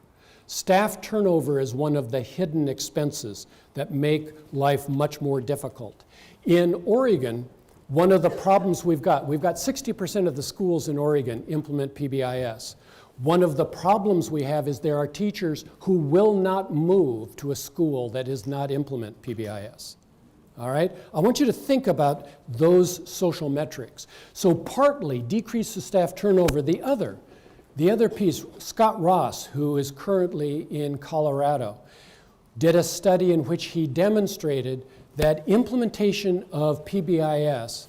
Staff turnover is one of the hidden expenses that make life much more difficult. In Oregon, one of the problems we've got 60% of the schools in Oregon implement PBIS. One of the problems we have is there are teachers who will not move to a school that does not implement PBIS. All right? I want you to think about those social metrics. So partly decrease the staff turnover. The other piece, Scott Ross, who is currently in Colorado, did a study in which he demonstrated that implementation of PBIS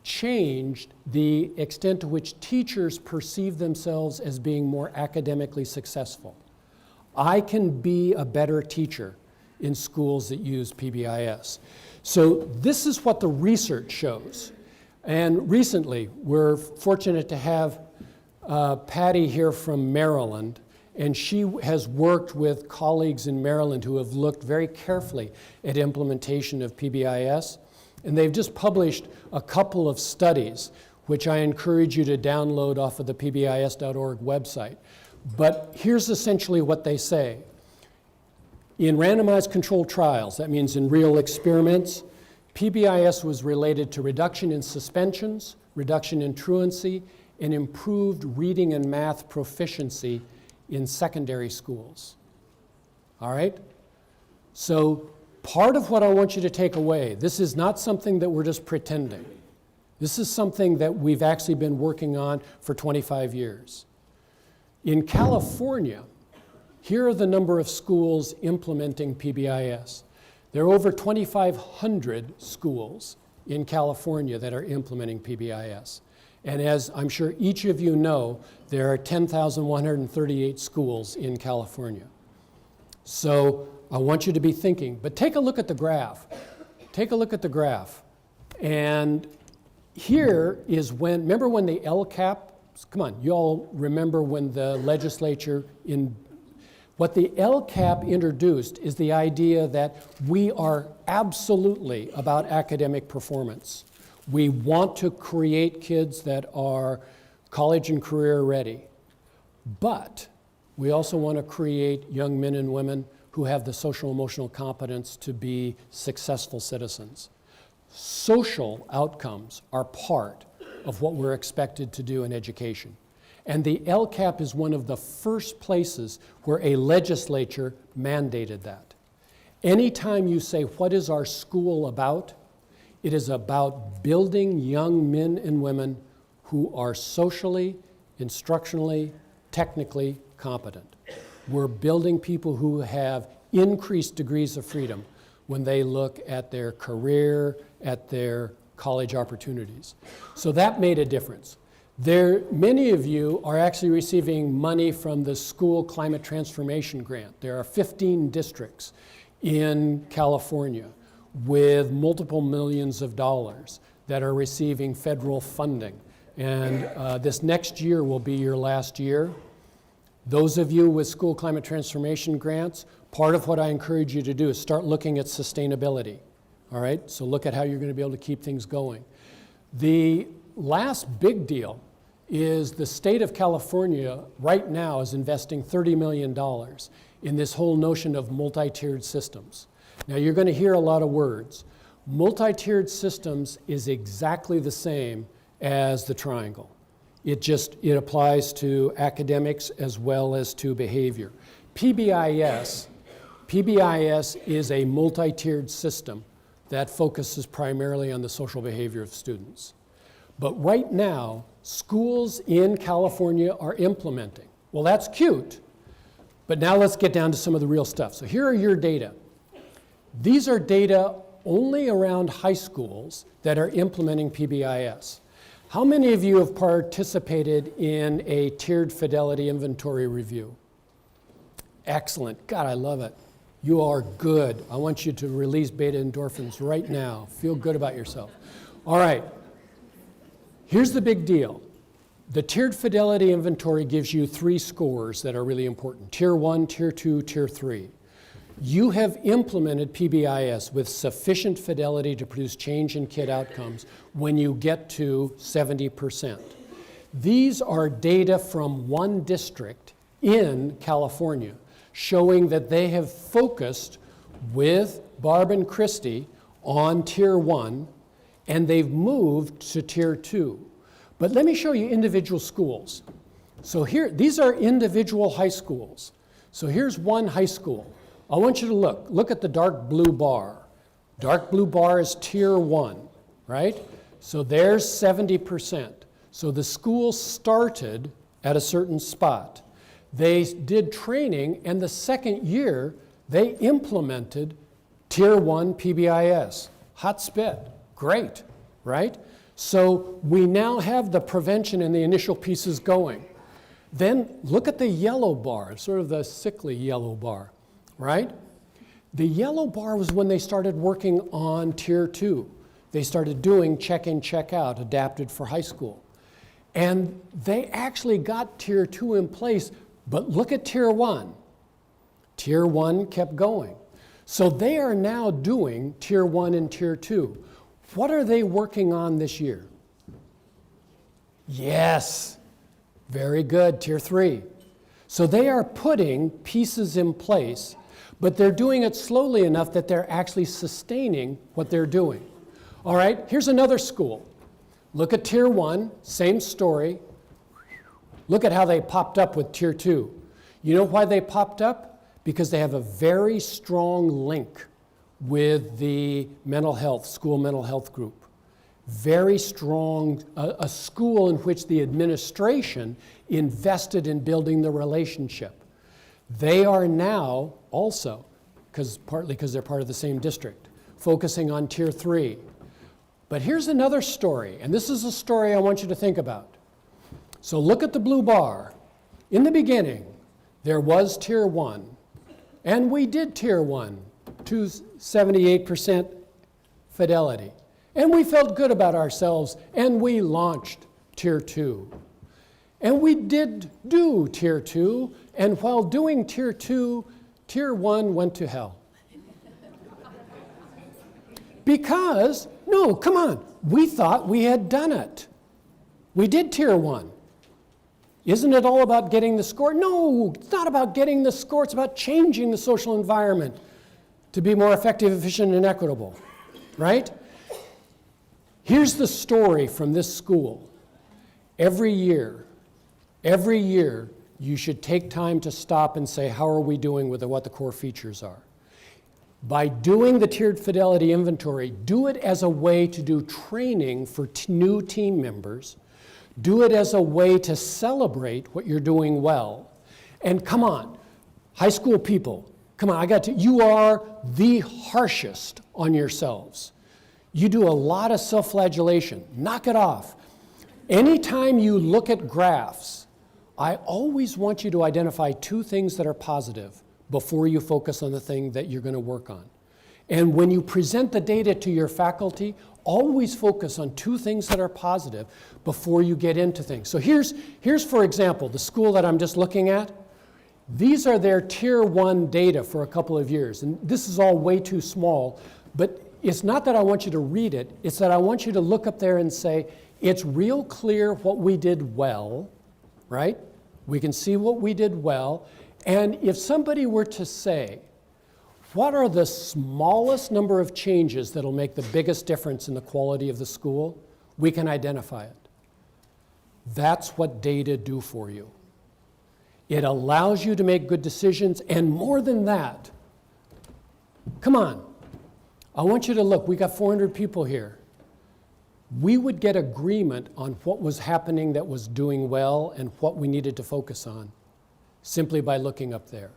changed the extent to which teachers perceive themselves as being more academically successful. I can be a better teacher in schools that use PBIS. So this is what the research shows. And recently, we're fortunate to have Patty here from Maryland, and she has worked with colleagues in Maryland who have looked very carefully at implementation of PBIS. And they've just published a couple of studies, which I encourage you to download off of the pbis.org website. But here's essentially what they say. In randomized controlled trials, that means in real experiments, PBIS was related to reduction in suspensions, reduction in truancy, and improved reading and math proficiency in secondary schools. All right? So part of what I want you to take away, this is not something that we're just pretending. This is something that we've actually been working on for 25 years. In California, here are the number of schools implementing PBIS. There are over 2,500 schools in California that are implementing PBIS. And as I'm sure each of you know, there are 10,138 schools in California. So I want you to be thinking, but take a look at the graph. Take a look at the graph. And here is when, remember when the LCAP, come on, you all remember when the legislature what the LCAP introduced is the idea that we are absolutely about academic performance. We want to create kids that are college and career ready. But we also want to create young men and women who have the social emotional competence to be successful citizens. Social outcomes are part of what we're expected to do in education. And the LCAP is one of the first places where a legislature mandated that. Anytime you say, what is our school about? It is about building young men and women who are socially, instructionally, technically competent. We're building people who have increased degrees of freedom when they look at their career, at their college opportunities. So that made a difference. Many of you are actually receiving money from the School Climate Transformation Grant. There are 15 districts in California with multiple millions of dollars that are receiving federal funding. And this next year will be your last year. Those of you with School Climate Transformation grants, part of what I encourage you to do is start looking at sustainability. All right, so look at how you're going to be able to keep things going. The last big deal is the state of California right now is investing $30 million in this whole notion of multi-tiered systems. Now you're going to hear a lot of words. Multi-tiered systems is exactly the same as the triangle. It applies to academics as well as to behavior. Pbis is a multi-tiered system that focuses primarily on the social behavior of students. But right now, schools in California are implementing. Well, that's cute, but now let's get down to some of the real stuff. So here are your data. These are data only around high schools that are implementing Pbis. How many of you have participated in a tiered fidelity inventory review? Excellent. God, I love it. You are good. I want you to release beta endorphins right now. Feel good about yourself. All right. Here's the big deal. The tiered fidelity inventory gives you 3 scores that are really important. Tier 1, Tier 2, Tier 3. You have implemented Pbis with sufficient fidelity to produce change in kid outcomes when you get to 70%. These are data from one district in California showing that they have focused with Barb and Christy on Tier 1 and they've moved to Tier 2. But let me show you individual schools. So here, these are individual high schools. So here's one high school. I want you to look at the dark blue bar. Dark blue bar is Tier 1, right? So there's 70%. So the school started at a certain spot. They did training, and the second year, they implemented Tier 1 Pbis. Hot spit, great, right? So we now have the prevention and the initial pieces going. Then look at the yellow bar, sort of the sickly yellow bar. Right? The yellow bar was when they started working on Tier 2. They started doing check-in, check-out, adapted for high school. And they actually got Tier 2 in place, but look at Tier 1. Tier 1 kept going. So they are now doing Tier 1 and Tier 2. What are they working on this year? Yes, very good, Tier 3. So they are putting pieces in place, but they're doing it slowly enough that they're actually sustaining what they're doing. All right, here's another school. Look at Tier 1, same story. Look at how they popped up with Tier 2. You know why they popped up? Because they have a very strong link with the mental health, school mental health group. Very strong, a school in which the administration invested in building the relationship. They are now also, partly because they're part of the same district, focusing on Tier 3. But here's another story, and this is a story I want you to think about. So look at the blue bar. In the beginning, there was Tier 1, and we did Tier 1 to 78% fidelity. And we felt good about ourselves, and we launched Tier 2. And we did do Tier 2, and while doing Tier 2, Tier 1 went to hell. Because No, come on. We thought we had done it. We did tier 1. Isn't it all about getting the score? No, it's not about getting the score. It's about changing the social environment to be more effective, efficient, and equitable, right? Here's the story from this school. Every year, you should take time to stop and say, how are we doing with what the core features are? By doing the tiered fidelity inventory, do it as a way to do training for new team members. Do it as a way to celebrate what you're doing well. And come on, high school people, come on, you are the harshest on yourselves. You do a lot of self-flagellation. Knock it off. Anytime you look at graphs, I always want you to identify 2 things that are positive before you focus on the thing that you're going to work on. And when you present the data to your faculty, always focus on 2 things that are positive before you get into things. So here's for example, the school that I'm just looking at. These are their tier 1 data for a couple of years. And this is all way too small, but it's not that I want you to read it, it's that I want you to look up there and say, it's real clear what we did well, right? We can see what we did well. And if somebody were to say, what are the smallest number of changes that'll make the biggest difference in the quality of the school? We can identify it. That's what data do for you. It allows you to make good decisions, and more than that, come on, I want you to look, we got 400 people here. We would get agreement on what was happening that was doing well and what we needed to focus on simply by looking up there.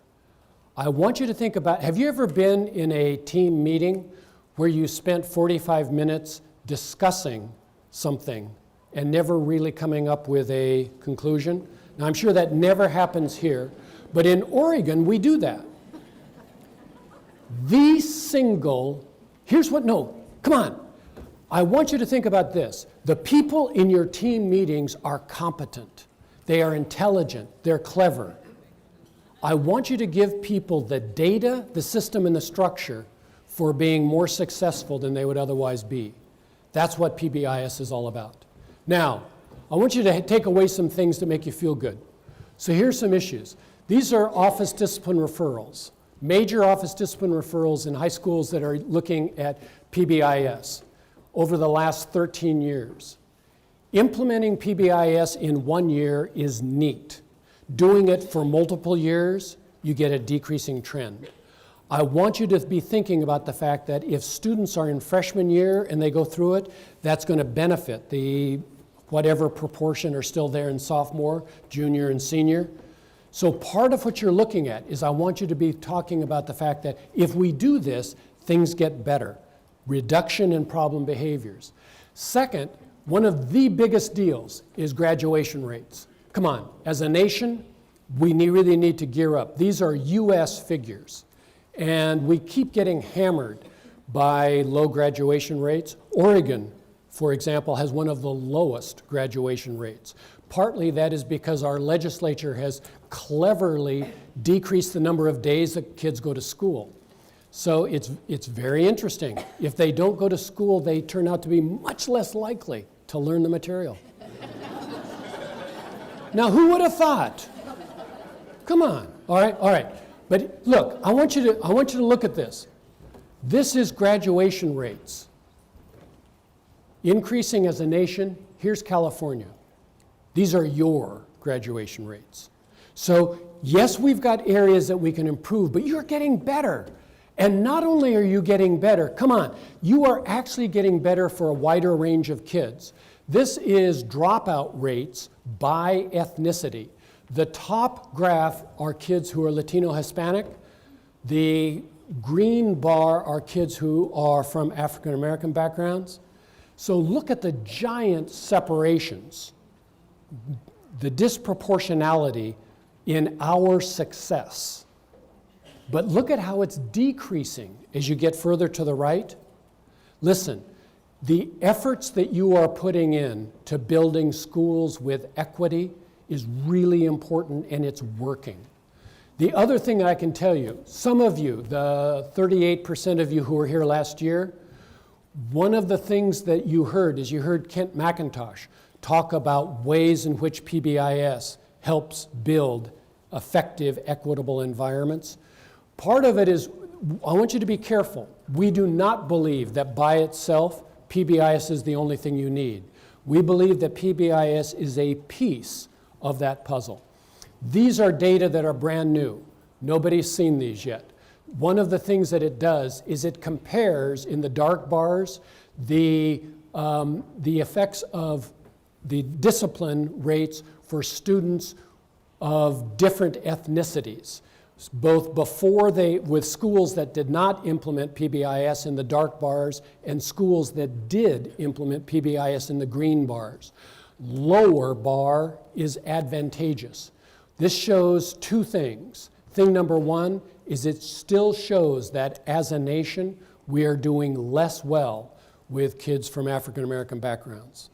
I want you to think about, have you ever been in a team meeting where you spent 45 minutes discussing something and never really coming up with a conclusion? Now, I'm sure that never happens here, but in Oregon, we do that. Come on. I want you to think about this. The people in your team meetings are competent. They are intelligent. They're clever. I want you to give people the data, the system, and the structure for being more successful than they would otherwise be. That's what Pbis is all about. Now, I want you to take away some things to make you feel good. So here's some issues. These are office discipline referrals, major office discipline referrals in high schools that are looking at Pbis over the last 13 years. Implementing Pbis in 1 year is neat. Doing it for multiple years, you get a decreasing trend. I want you to be thinking about the fact that if students are in freshman year and they go through it, that's going to benefit the whatever proportion are still there in sophomore, junior, and senior. So part of what you're looking at is I want you to be talking about the fact that if we do this, things get better. Reduction in problem behaviors. Second, one of the biggest deals is graduation rates. Come on, as a nation, we really need to gear up. These are US figures, and we keep getting hammered by low graduation rates. Oregon, for example, has one of the lowest graduation rates. Partly that is because our legislature has cleverly decreased the number of days that kids go to school. So it's very interesting. If they don't go to school, they turn out to be much less likely to learn the material. Now, who would have thought? Come on, all right. But look, I want you to look at this. This is graduation rates. Increasing as a nation, here's California. These are your graduation rates. So yes, we've got areas that we can improve, but you're getting better. And not only are you getting better, come on, you are actually getting better for a wider range of kids. This is dropout rates by ethnicity. The top graph are kids who are Latino Hispanic. The green bar are kids who are from African American backgrounds. So look at the giant separations, the disproportionality in our success. But look at how it's decreasing as you get further to the right. Listen, the efforts that you are putting in to building schools with equity is really important, and it's working. The other thing I can tell you, some of you, the 38% of you who were here last year, One of the things that you heard is you heard Kent McIntosh talk about ways in which PBIS helps build effective, equitable environments. Part of it is, I want you to be careful. We do not believe that by itself, PBIS is the only thing you need. We believe that PBIS is a piece of that puzzle. These are data that are brand new. Nobody's seen these yet. One of the things that it does is it compares in the dark bars the effects of the discipline rates for students of different ethnicities, both before with schools that did not implement PBIS in the dark bars and schools that did implement PBIS in the green bars. Lower bar is advantageous. This shows two things. Thing number one is it still shows that as a nation, we are doing less well with kids from African American backgrounds.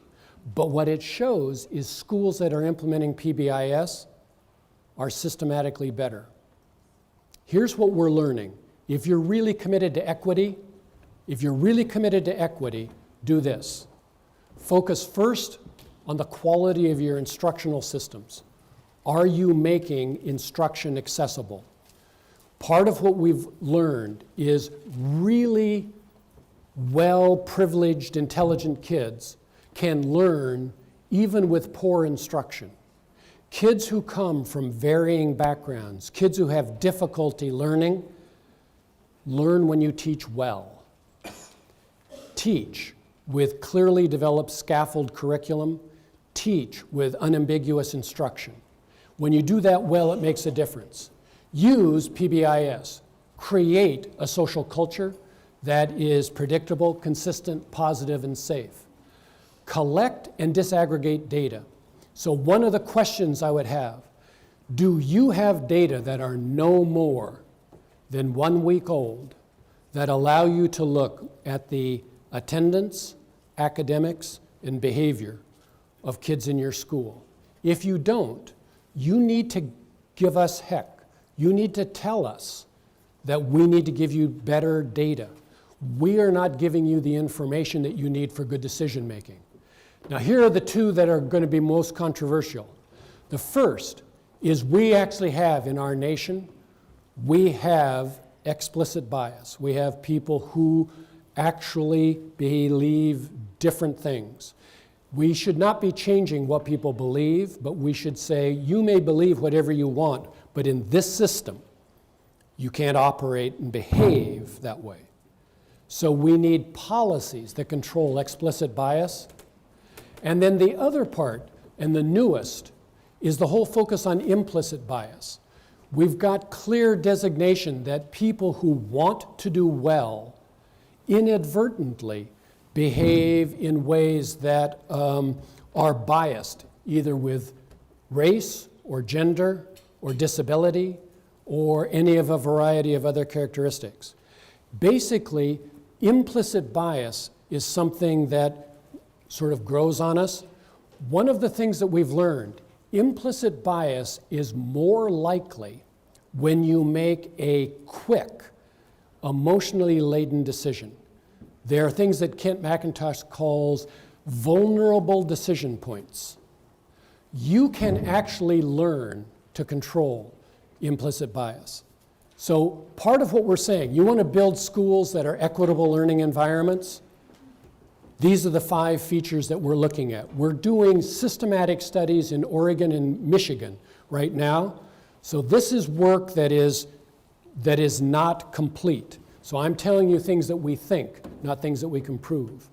But what it shows is schools that are implementing PBIS are systematically better. Here's what we're learning. If you're really committed to equity, do this. Focus first on the quality of your instructional systems. Are you making instruction accessible? Part of what we've learned is really well-privileged, intelligent kids can learn even with poor instruction. Kids who come from varying backgrounds, kids who have difficulty learning, learn when you teach well. Teach with clearly developed scaffold curriculum. Teach with unambiguous instruction. When you do that well, it makes a difference. Use PBIS. Create a social culture that is predictable, consistent, positive, and safe. Collect and disaggregate data. So one of the questions I would have, do you have data that are no more than 1 week old that allow you to look at the attendance, academics, and behavior of kids in your school? If you don't, you need to give us heck. You need to tell us that we need to give you better data. We are not giving you the information that you need for good decision making. Now here are the two that are going to be most controversial. The first is we actually have in our nation, we have explicit bias. We have people who actually believe different things. We should not be changing what people believe, but we should say, you may believe whatever you want, but in this system, you can't operate and behave that way. So we need policies that control explicit bias. And then the other part, and the newest, is the whole focus on implicit bias. We've got clear designation that people who want to do well inadvertently behave in ways that are biased, either with race or gender or disability or any of a variety of other characteristics. Basically, implicit bias is something that sort of grows on us. One of the things that we've learned, implicit bias is more likely when you make a quick, emotionally laden decision. There are things that Kent McIntosh calls vulnerable decision points. You can actually learn to control implicit bias. So part of what we're saying, you want to build schools that are equitable learning environments? These are the 5 features that we're looking at. We're doing systematic studies in Oregon and Michigan right now. So this is work that is not complete. So I'm telling you things that we think, not things that we can prove.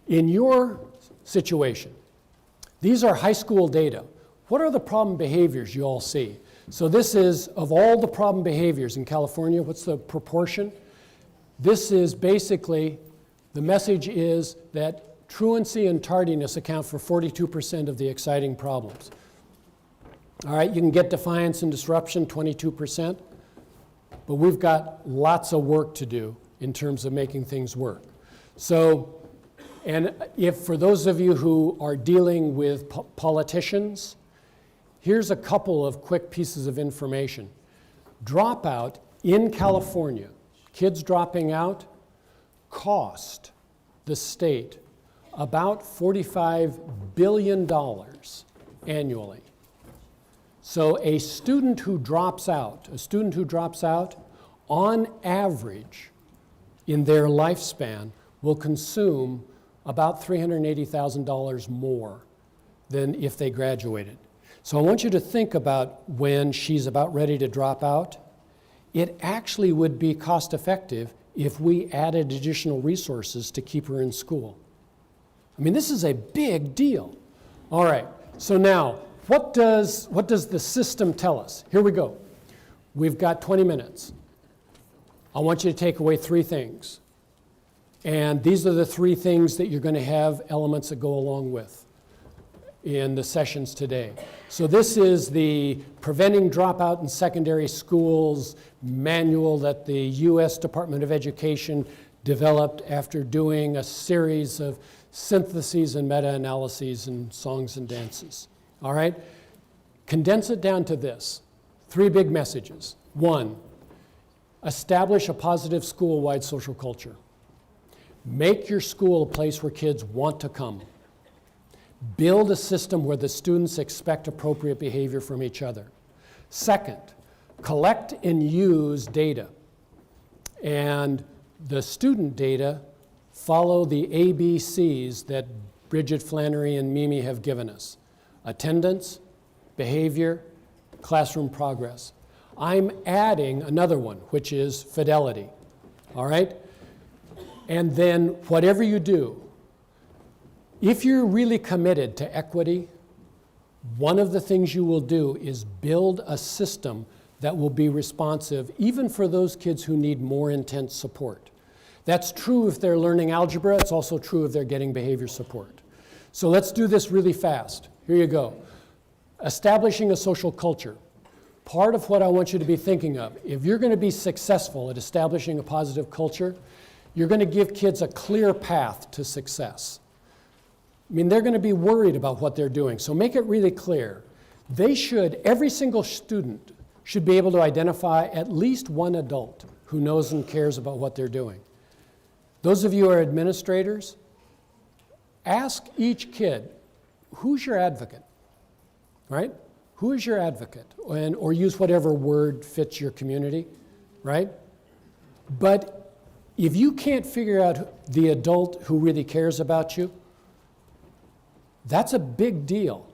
In your situation, these are high school data. What are the problem behaviors you all see? So this is, of all the problem behaviors in California, what's the proportion? This is basically, the message is that truancy and tardiness account for 42% of the exciting problems. All right, you can get defiance and disruption, 22%. But we've got lots of work to do in terms of making things work. So, and if for those of you who are dealing with politicians, here's a couple of quick pieces of information. Dropout in California, kids dropping out, cost the state about $45 billion annually. So a student who drops out, on average in their lifespan will consume about $380,000 more than if they graduated. So I want you to think about when she's about ready to drop out, it actually would be cost effective if we added additional resources to keep her in school. I mean, this is a big deal. All right, so now, what does the system tell us? Here we go. We've got 20 minutes. I want you to take away 3 things. And these are the 3 things that you're going to have elements that go along with in the sessions today. So this is the Preventing Dropout in Secondary Schools manual that the U.S. Department of Education developed after doing a series of syntheses and meta-analyses and songs and dances. All right? Condense it down to this. 3 big messages. 1, establish a positive school-wide social culture. Make your school a place where kids want to come. Build a system where the students expect appropriate behavior from each other. 2nd, collect and use data. And the student data follow the ABCs that Bridget Flannery and Mimi have given us. Attendance, behavior, classroom progress. I'm adding another one, which is fidelity. All right? And then whatever you do, if you're really committed to equity, one of the things you will do is build a system that will be responsive even for those kids who need more intense support. That's true if they're learning algebra. It's also true if they're getting behavior support. So let's do this really fast. Here you go. Establishing a social culture. Part of what I want you to be thinking of, if you're going to be successful at establishing a positive culture, you're going to give kids a clear path to success. I mean, they're going to be worried about what they're doing, so make it really clear. Every single student should be able to identify at least one adult who knows and cares about what they're doing. Those of you who are administrators, ask each kid, who's your advocate, right? Who is your advocate? Or use whatever word fits your community, right? But if you can't figure out the adult who really cares about you, that's a big deal.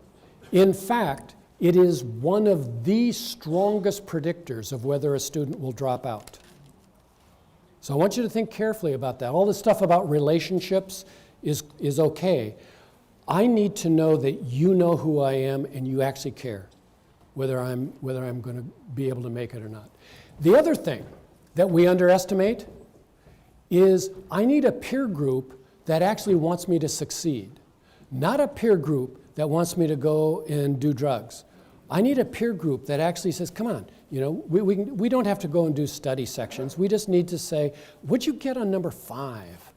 In fact, it is one of the strongest predictors of whether a student will drop out. So I want you to think carefully about that. All this stuff about relationships is okay. I need to know that you know who I am and you actually care, whether I'm going to be able to make it or not. The other thing that we underestimate is I need a peer group that actually wants me to succeed, not a peer group that wants me to go and do drugs. I need a peer group that actually says, come on, we don't have to go and do study sections. We just need to say, what'd you get on number 5?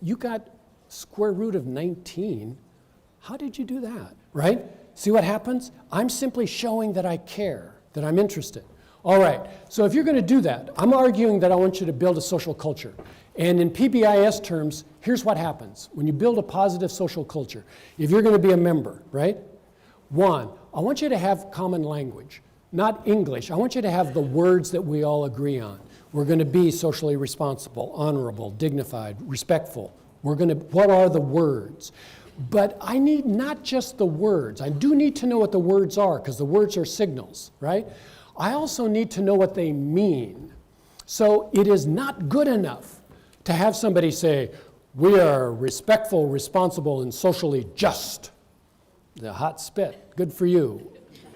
You got square root of 19. How did you do that, right? See what happens? I'm simply showing that I care, that I'm interested. All right, so if you're going to do that, I'm arguing that I want you to build a social culture. And in Pbis terms, here's what happens. When you build a positive social culture, if you're going to be a member, right? 1, I want you to have common language, not English. I want you to have the words that we all agree on. We're going to be socially responsible, honorable, dignified, respectful. What are the words? But I need not just the words. I do need to know what the words are, because the words are signals, right? I also need to know what they mean. So it is not good enough to have somebody say, we are respectful, responsible, and socially just. The hot spit, good for you.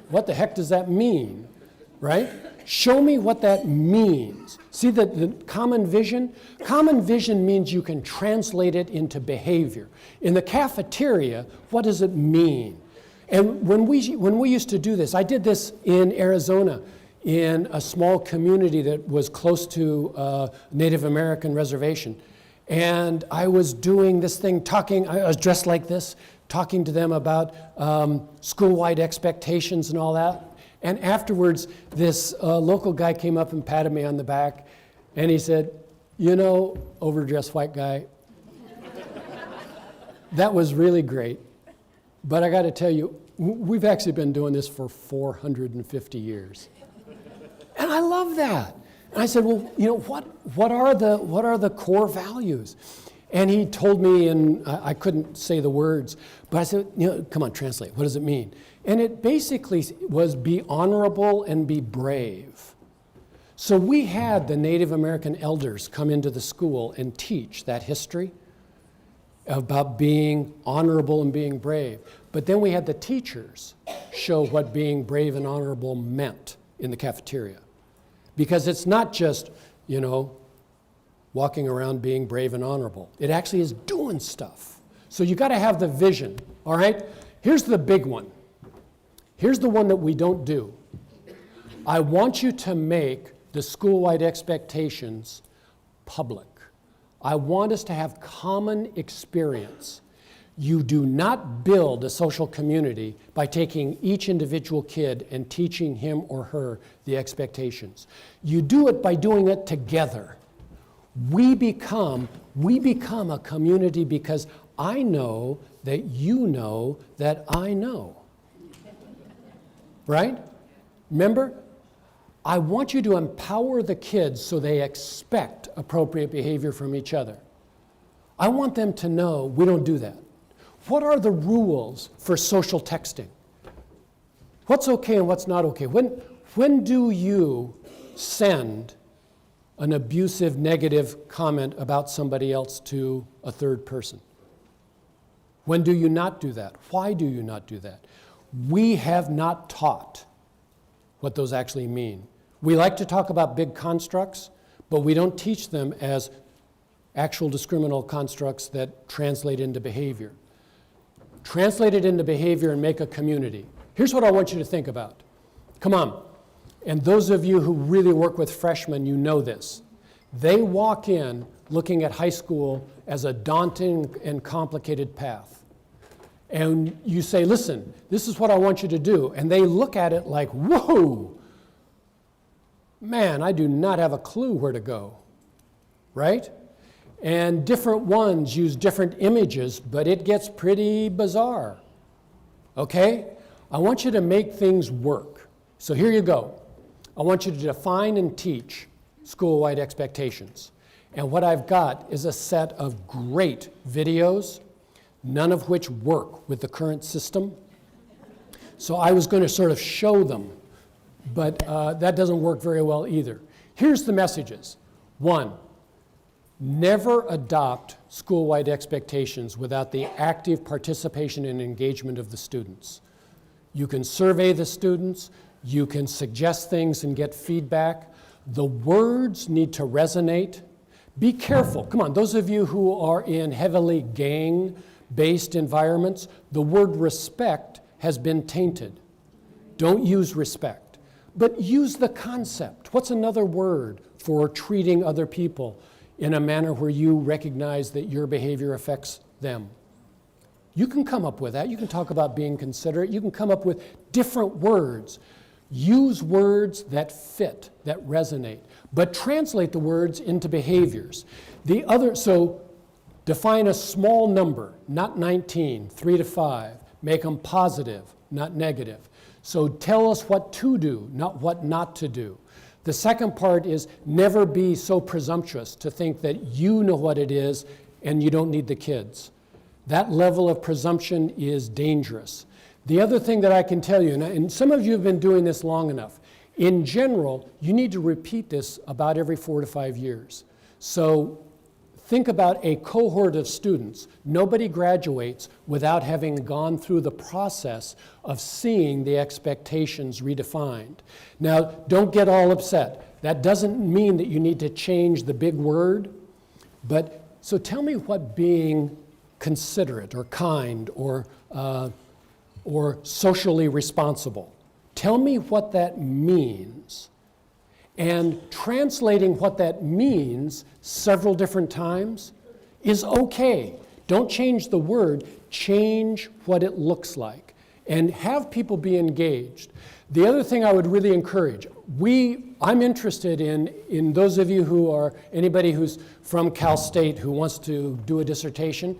What the heck does that mean, right? Show me what that means. See the common vision? Common vision means you can translate it into behavior. In the cafeteria, what does it mean? And when we used to do this, I did this in Arizona in a small community that was close to a Native American reservation. And I was doing this thing, I was dressed like this, talking to them about school-wide expectations and all that. And afterwards, this local guy came up and patted me on the back, and he said, You know, overdressed white guy, that was really great. But I got to tell you, we've actually been doing this for 450 years. And I love that. And I said, well, you know, what are the core values? And he told me, and I couldn't say the words, but I said, you know, come on, translate. What does it mean? And it basically was be honorable and be brave. So we had the Native American elders come into the school and teach that history about being honorable and being brave. But then we had the teachers show what being brave and honorable meant in the cafeteria. Because it's not just, you know, walking around being brave and honorable. It actually is doing stuff. So you got to have the vision, all right? Here's the big one. Here's the one that we don't do. I want you to make the school-wide expectations public. I want us to have common experience. You do not build a social community by taking each individual kid and teaching him or her the expectations. You do it by doing it together. We become a community because I know that you know that I know. Right? Remember? I want you to empower the kids so they expect appropriate behavior from each other. I want them to know we don't do that. What are the rules for social texting? What's okay and what's not okay? When do you send an abusive, negative comment about somebody else to a third person? When do you not do that? Why do you not do that? We have not taught what those actually mean. We like to talk about big constructs, but we don't teach them as actual discriminal constructs that translate into behavior. Translate it into behavior and make a community. Here's what I want you to think about. Come on. And those of you who really work with freshmen, you know this. They walk in looking at high school as a daunting and complicated path. And you say, listen, this is what I want you to do. And they look at it like, whoa, man, I do not have a clue where to go, right? And different ones use different images, but it gets pretty bizarre, okay? I want you to make things work. So here you go. I want you to define and teach school-wide expectations. And what I've got is a set of great videos, none of which work with the current system. So I was going to sort of show them, but that doesn't work very well either. Here's the messages. 1, never adopt school-wide expectations without the active participation and engagement of the students. You can survey the students, you can suggest things and get feedback. The words need to resonate. Be careful. Come on, those of you who are in heavily gang-based environments, the word respect has been tainted. Don't use respect, but use the concept. What's another word for treating other people in a manner where you recognize that your behavior affects them? You can come up with that. You can talk about being considerate. You can come up with different words. Use words that fit, that resonate, but translate the words into behaviors. So define a small number, not 19, 3 to 5. Make them positive, not negative. So tell us what to do, not what not to do. The second part is never be so presumptuous to think that you know what it is and you don't need the kids. That level of presumption is dangerous. The other thing that I can tell you, and some of you have been doing this long enough, in general, you need to repeat this about every 4 to 5 years. So think about a cohort of students. Nobody graduates without having gone through the process of seeing the expectations redefined. Now, don't get all upset. That doesn't mean that you need to change the big word, but so tell me what being considerate or kind or socially responsible. Tell me what that means. And translating what that means several different times is okay. Don't change the word, change what it looks like. And have people be engaged. The other thing I would really encourage, I'm interested in those of you who are, anybody who's from Cal State who wants to do a dissertation,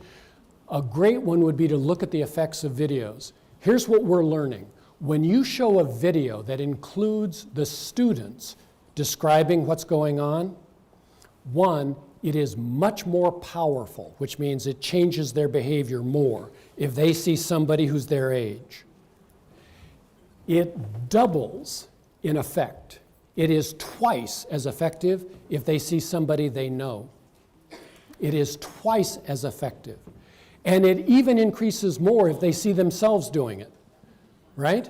a great one would be to look at the effects of videos. Here's what we're learning. When you show a video that includes the students describing what's going on, one, it is much more powerful, which means it changes their behavior more if they see somebody who's their age. It doubles in effect. It is twice as effective if they see somebody they know. It is twice as effective. And it even increases more if they see themselves doing it, right?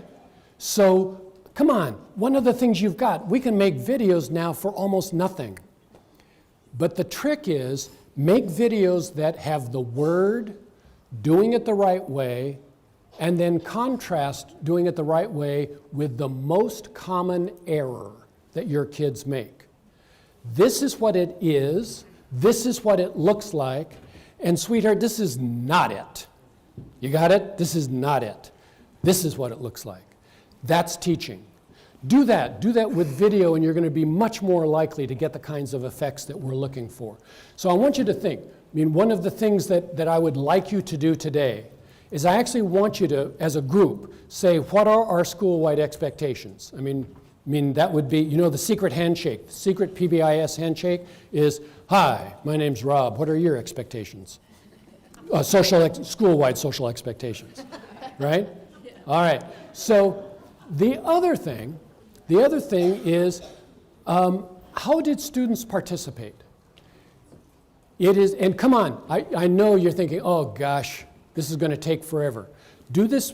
So, come on, one of the things you've got, we can make videos now for almost nothing. But the trick is, make videos that have the word, doing it the right way, and then contrast doing it the right way with the most common error that your kids make. This is what it is, this is what it looks like, and sweetheart, this is not it. You got it? This is not it. This is what it looks like. That's teaching. Do that with video, and you're going to be much more likely to get the kinds of effects that we're looking for. So I want you to think, one of the things that I would like you to do today is I actually want you to, as a group, say, what are our school-wide expectations? I mean, that would be, the secret handshake, the secret Pbis handshake is, hi, my name's Rob, what are your expectations? School-wide social expectations, right? All right, so the other thing is, how did students participate? It is, and come on, I know you're thinking, oh gosh, this is going to take forever. Do this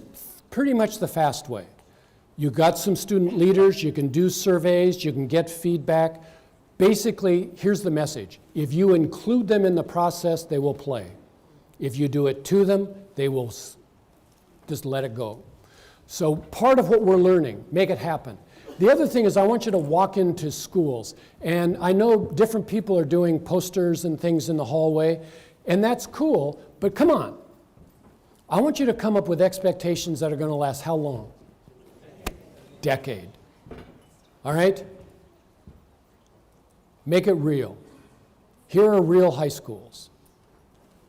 pretty much the fast way. You got some student leaders, you can do surveys, you can get feedback. Basically, here's the message. If you include them in the process, they will play. If you do it to them, they will just let it go. So part of what we're learning, make it happen. The other thing is I want you to walk into schools. And I know different people are doing posters and things in the hallway, and that's cool, but come on. I want you to come up with expectations that are going to last how long? Decade. All right? Make it real. Here are real high schools.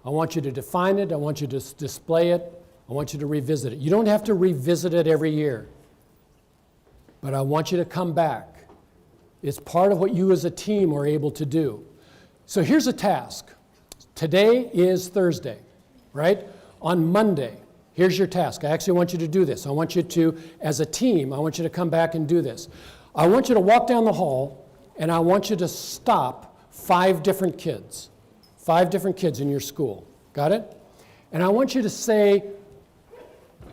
I want you to define it. I want you to display it. I want you to revisit it. You don't have to revisit it every year. But I want you to come back. It's part of what you as a team are able to do. So here's a task. Today is Thursday, right? On Monday, here's your task. I actually want you to do this. I want you to, as a team, I want you to come back and do this. I want you to walk down the hall, and I want you to stop 5 different kids. 5 different kids in your school. Got it? And I want you to say,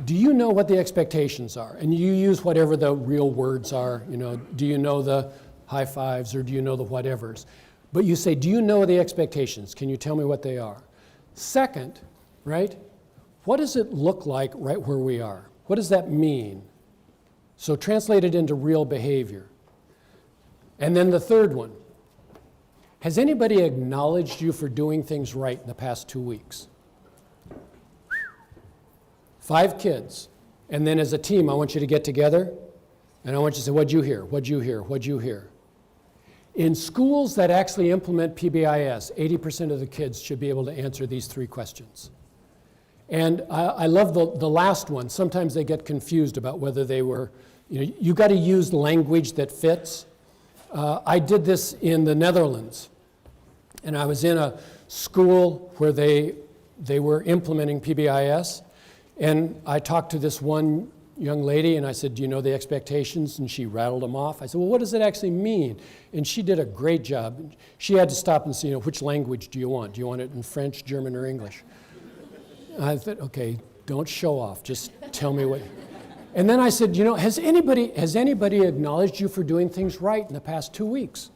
do you know what the expectations are? And you use whatever the real words are. Do you know the high fives or do you know the whatevers? But you say, do you know the expectations? Can you tell me what they are? Second, right? What does it look like right where we are? What does that mean? So translate it into real behavior. And then the third one. Has anybody acknowledged you for doing things right in the past 2 weeks? 5 kids. And then as a team, I want you to get together, and I want you to say, what'd you hear? What'd you hear? What'd you hear? In schools that actually implement PBIS, 80% of the kids should be able to answer these 3 questions. And I love the last one. Sometimes they get confused about whether they were, you got to use language that fits. I did this in the Netherlands. And I was in a school where they were implementing PBIS. And I talked to this one young lady, and I said, do you know the expectations? And she rattled them off. I said, well, what does it actually mean? And she did a great job. She had to stop and say, which language do you want? Do you want it in French, German, or English? And I thought, okay, don't show off. Just tell me what. And then I said, has anybody acknowledged you for doing things right in the past 2 weeks?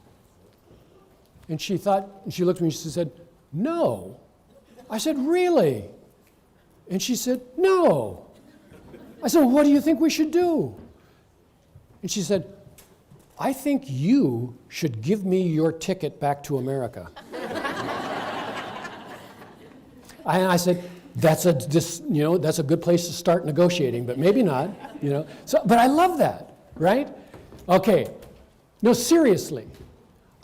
And she thought, and she looked at me and she said, no. I said, really? And she said, no. I said, well, what do you think we should do? And she said, I think you should give me your ticket back to America. And I said, that's a good place to start negotiating, but maybe not. So, but I love that. right? Okay, no, seriously.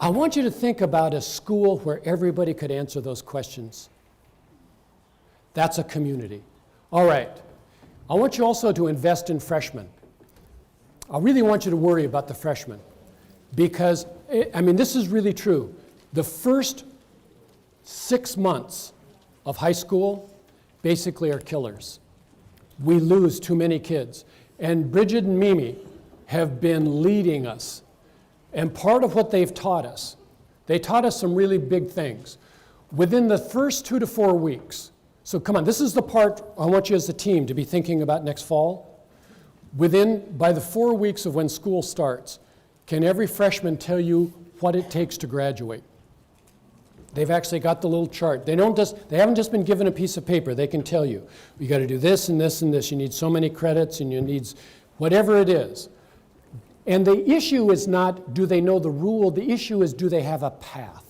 I want you to think about a school where everybody could answer those questions. That's a community. All right, I want you also to invest in freshmen. I really want you to worry about the freshmen because, I mean, this is really true. The first 6 months of high school basically are killers. We lose too many kids. And Bridget and Mimi have been leading us. And part of what they've taught us, they taught us some really big things. Within the first 2 to 4 weeks, so come on, this is the part I want you as a team to be thinking about next fall. By the 4 weeks of when school starts, can every freshman tell you what it takes to graduate? They've actually got the little chart. They haven't just been given a piece of paper. They can tell you, you got to do this and this and this. You need so many credits and you need whatever it is. And the issue is not, do they know the rule? The issue is, do they have a path?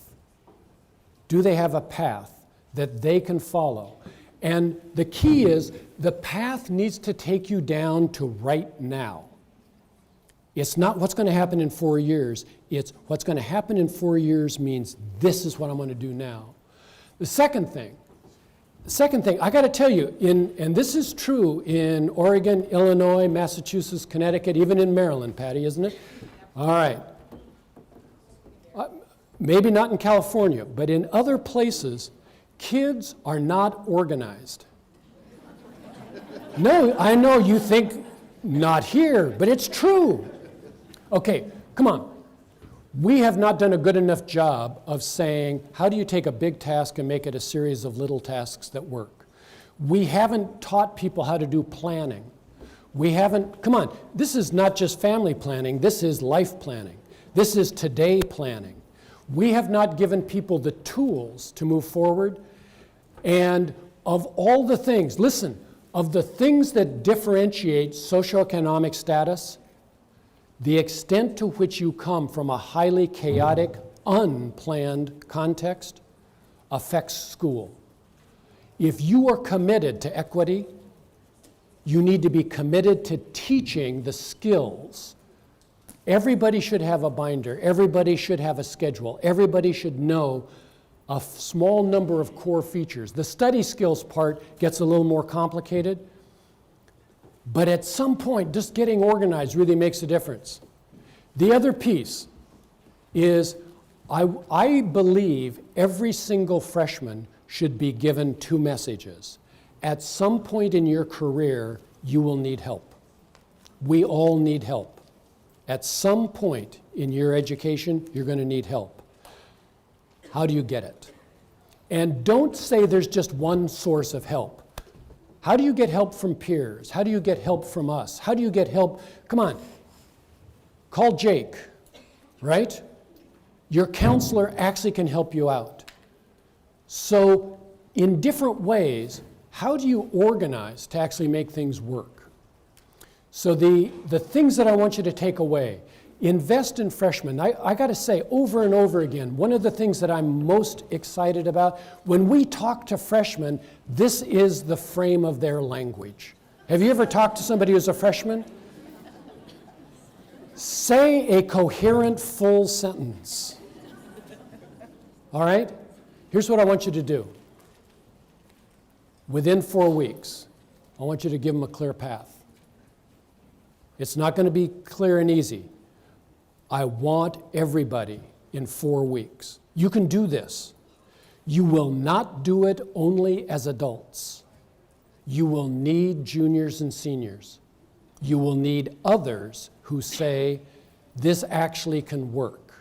Do they have a path that they can follow? And the key is, the path needs to take you down to right now. It's not what's going to happen in 4 years. It's what's going to happen in 4 years means this is what I'm going to do now. The second thing, I got to tell you, and this is true in Oregon, Illinois, Massachusetts, Connecticut, even in Maryland, Patty, isn't it? All right. Maybe not in California, but in other places, kids are not organized. No, I know you think not here, but it's true. Okay, come on. We have not done a good enough job of saying, how do you take a big task and make it a series of little tasks that work? We haven't taught people how to do planning. Come on, this is not just family planning, this is life planning. This is today planning. We have not given people the tools to move forward. And of all the things, listen, of the things that differentiate socioeconomic status, the extent to which you come from a highly chaotic, unplanned context affects school. If you are committed to equity, you need to be committed to teaching the skills. Everybody should have a binder. Everybody should have a schedule. Everybody should know a small number of core features. The study skills part gets a little more complicated, but at some point, just getting organized really makes a difference. The other piece is I believe every single freshman should be given 2 messages. At some point in your career, you will need help. We all need help. At some point in your education, you're going to need help. How do you get it? And don't say there's just one source of help. How do you get help from peers? How do you get help from us? How do you get help? Come on, call Jake, right? Your counselor actually can help you out. So in different ways, how do you organize to actually make things work? So the things that I want you to take away, invest in freshmen. I got to say over and over again, one of the things that I'm most excited about, when we talk to freshmen, this is the frame of their language. Have you ever talked to somebody who's a freshman? Say a coherent, full sentence. All right? Here's what I want you to do. Within 4 weeks, I want you to give them a clear path. It's not going to be clear and easy. I want everybody in 4 weeks. You can do this. You will not do it only as adults. You will need juniors and seniors. You will need others who say, this actually can work.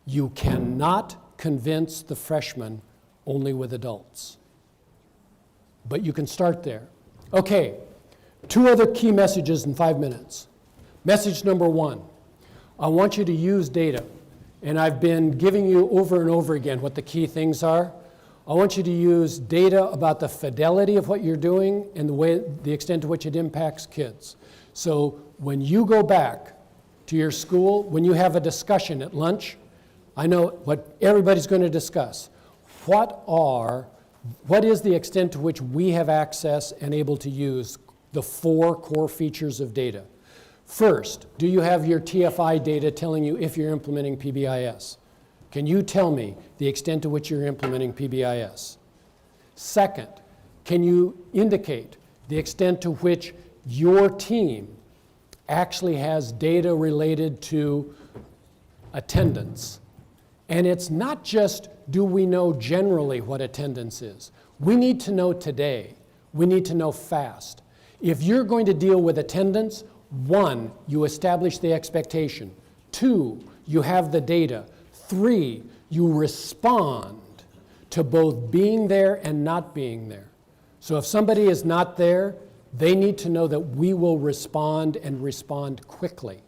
You cannot convince the freshmen only with adults. But you can start there. Okay, 2 other key messages in 5 minutes. Message number 1. I want you to use data, and I've been giving you over and over again what the key things are. I want you to use data about the fidelity of what you're doing and the extent to which it impacts kids. So when you go back to your school, when you have a discussion at lunch, I know what everybody's going to discuss. What is the extent to which we have access and able to use the 4 core features of data? First, do you have your TFI data telling you if you're implementing PBIS? Can you tell me the extent to which you're implementing PBIS? Second, can you indicate the extent to which your team actually has data related to attendance? And it's not just, do we know generally what attendance is? We need to know today. We need to know fast. If you're going to deal with attendance, 1, you establish the expectation. 2, you have the data. 3, you respond to both being there and not being there. So if somebody is not there, they need to know that we will respond and respond quickly.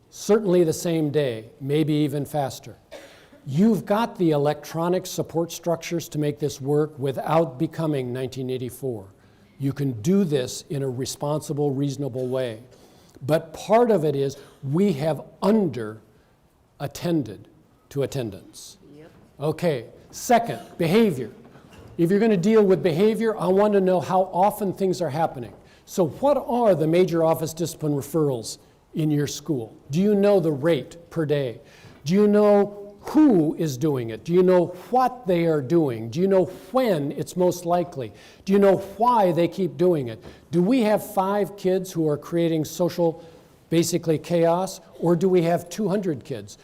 Certainly the same day, maybe even faster. You've got the electronic support structures to make this work without becoming 1984. You can do this in a responsible, reasonable way. But part of it is we have under-attended to attendance. Yep. Okay, second, behavior. If you're going to deal with behavior, I want to know how often things are happening. So what are the major office discipline referrals in your school? Do you know the rate per day? Do you know who is doing it? Do you know what they are doing? Do you know when it's most likely? Do you know why they keep doing it? Do we have 5 kids who are creating social, basically chaos, or do we have 200 kids?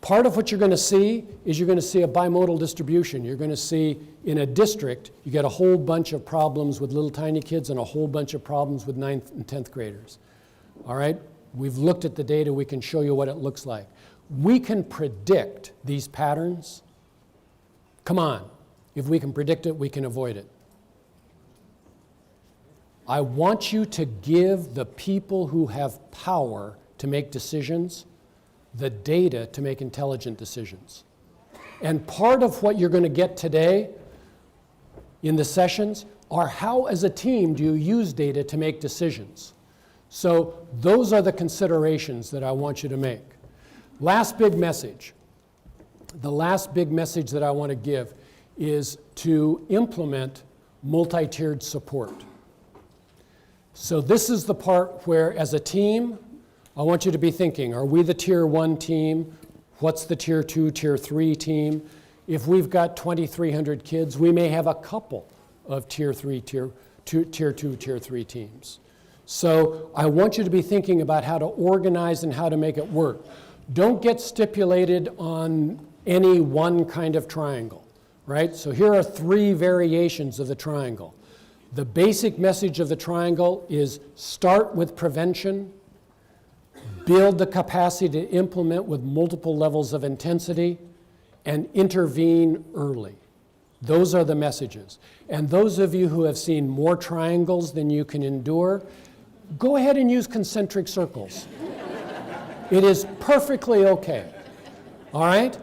Part of what you're going to see is you're going to see a bimodal distribution. You're going to see in a district, you get a whole bunch of problems with little tiny kids and a whole bunch of problems with 9th and 10th graders. All right? We've looked at the data. We can show you what it looks like. We can predict these patterns. Come on. If we can predict it, we can avoid it. I want you to give the people who have power to make decisions the data to make intelligent decisions. And part of what you're going to get today in the sessions are how, as a team, do you use data to make decisions? So those are the considerations that I want you to make. Last big message. The last big message that I want to give is to implement multi-tiered support. So this is the part where, as a team, I want you to be thinking, are we the tier 1 team? What's the tier 2, tier 3 team? If we've got 2,300 kids, we may have a couple of tier 3, tier 2, tier 3 teams. So I want you to be thinking about how to organize and how to make it work. Don't get stipulated on any one kind of triangle, right? So here are 3 variations of the triangle. The basic message of the triangle is start with prevention, build the capacity to implement with multiple levels of intensity, and intervene early. Those are the messages. And those of you who have seen more triangles than you can endure, go ahead and use concentric circles. It is perfectly okay. All right?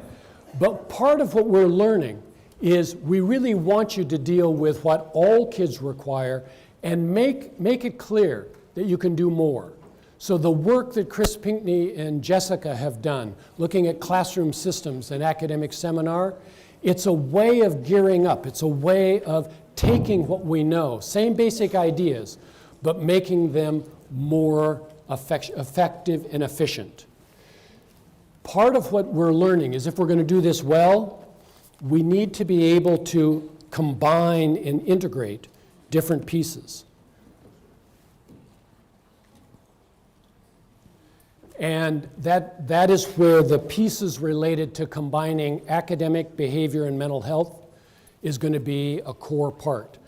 But part of what we're learning is we really want you to deal with what all kids require and make it clear that you can do more. So the work that Chris Pinkney and Jessica have done, looking at classroom systems and academic seminar, it's a way of gearing up. It's a way of taking what we know, same basic ideas, but making them more effective and efficient. Part of what we're learning is if we're going to do this well, we need to be able to combine and integrate different pieces. And that is where the pieces related to combining academic, behavior, and mental health is going to be a core part.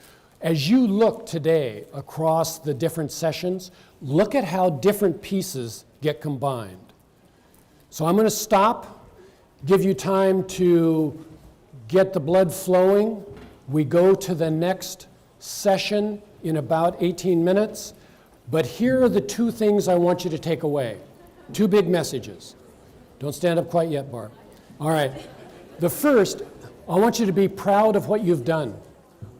As you look today across the different sessions, look at how different pieces get combined. So I'm going to stop, give you time to get the blood flowing. We go to the next session in about 18 minutes. But here are the 2 things I want you to take away. 2 big messages. Don't stand up quite yet, Barb. All right. The first, I want you to be proud of what you've done.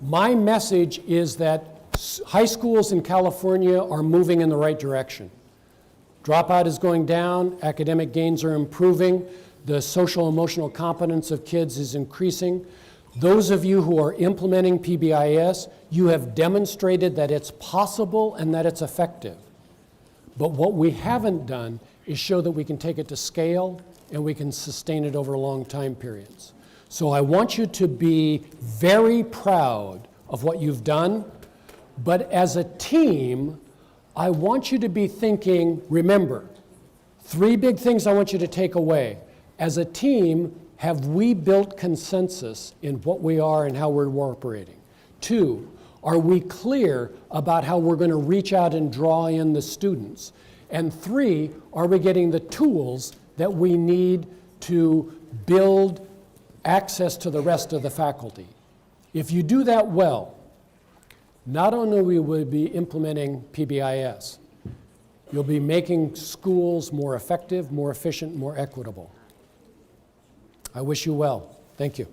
My message is that high schools in California are moving in the right direction. Dropout is going down, academic gains are improving, the social emotional competence of kids is increasing. Those of you who are implementing PBIS, you have demonstrated that it's possible and that it's effective. But what we haven't done is show that we can take it to scale and we can sustain it over long time periods. So I want you to be very proud of what you've done, but as a team, I want you to be thinking, remember, 3 big things I want you to take away. As a team, have we built consensus in what we are and how we're operating? 2, are we clear about how we're going to reach out and draw in the students? And 3, are we getting the tools that we need to build access to the rest of the faculty? If you do that well, not only will we be implementing Pbis, you'll be making schools more effective, more efficient, more equitable. I wish you well. Thank you.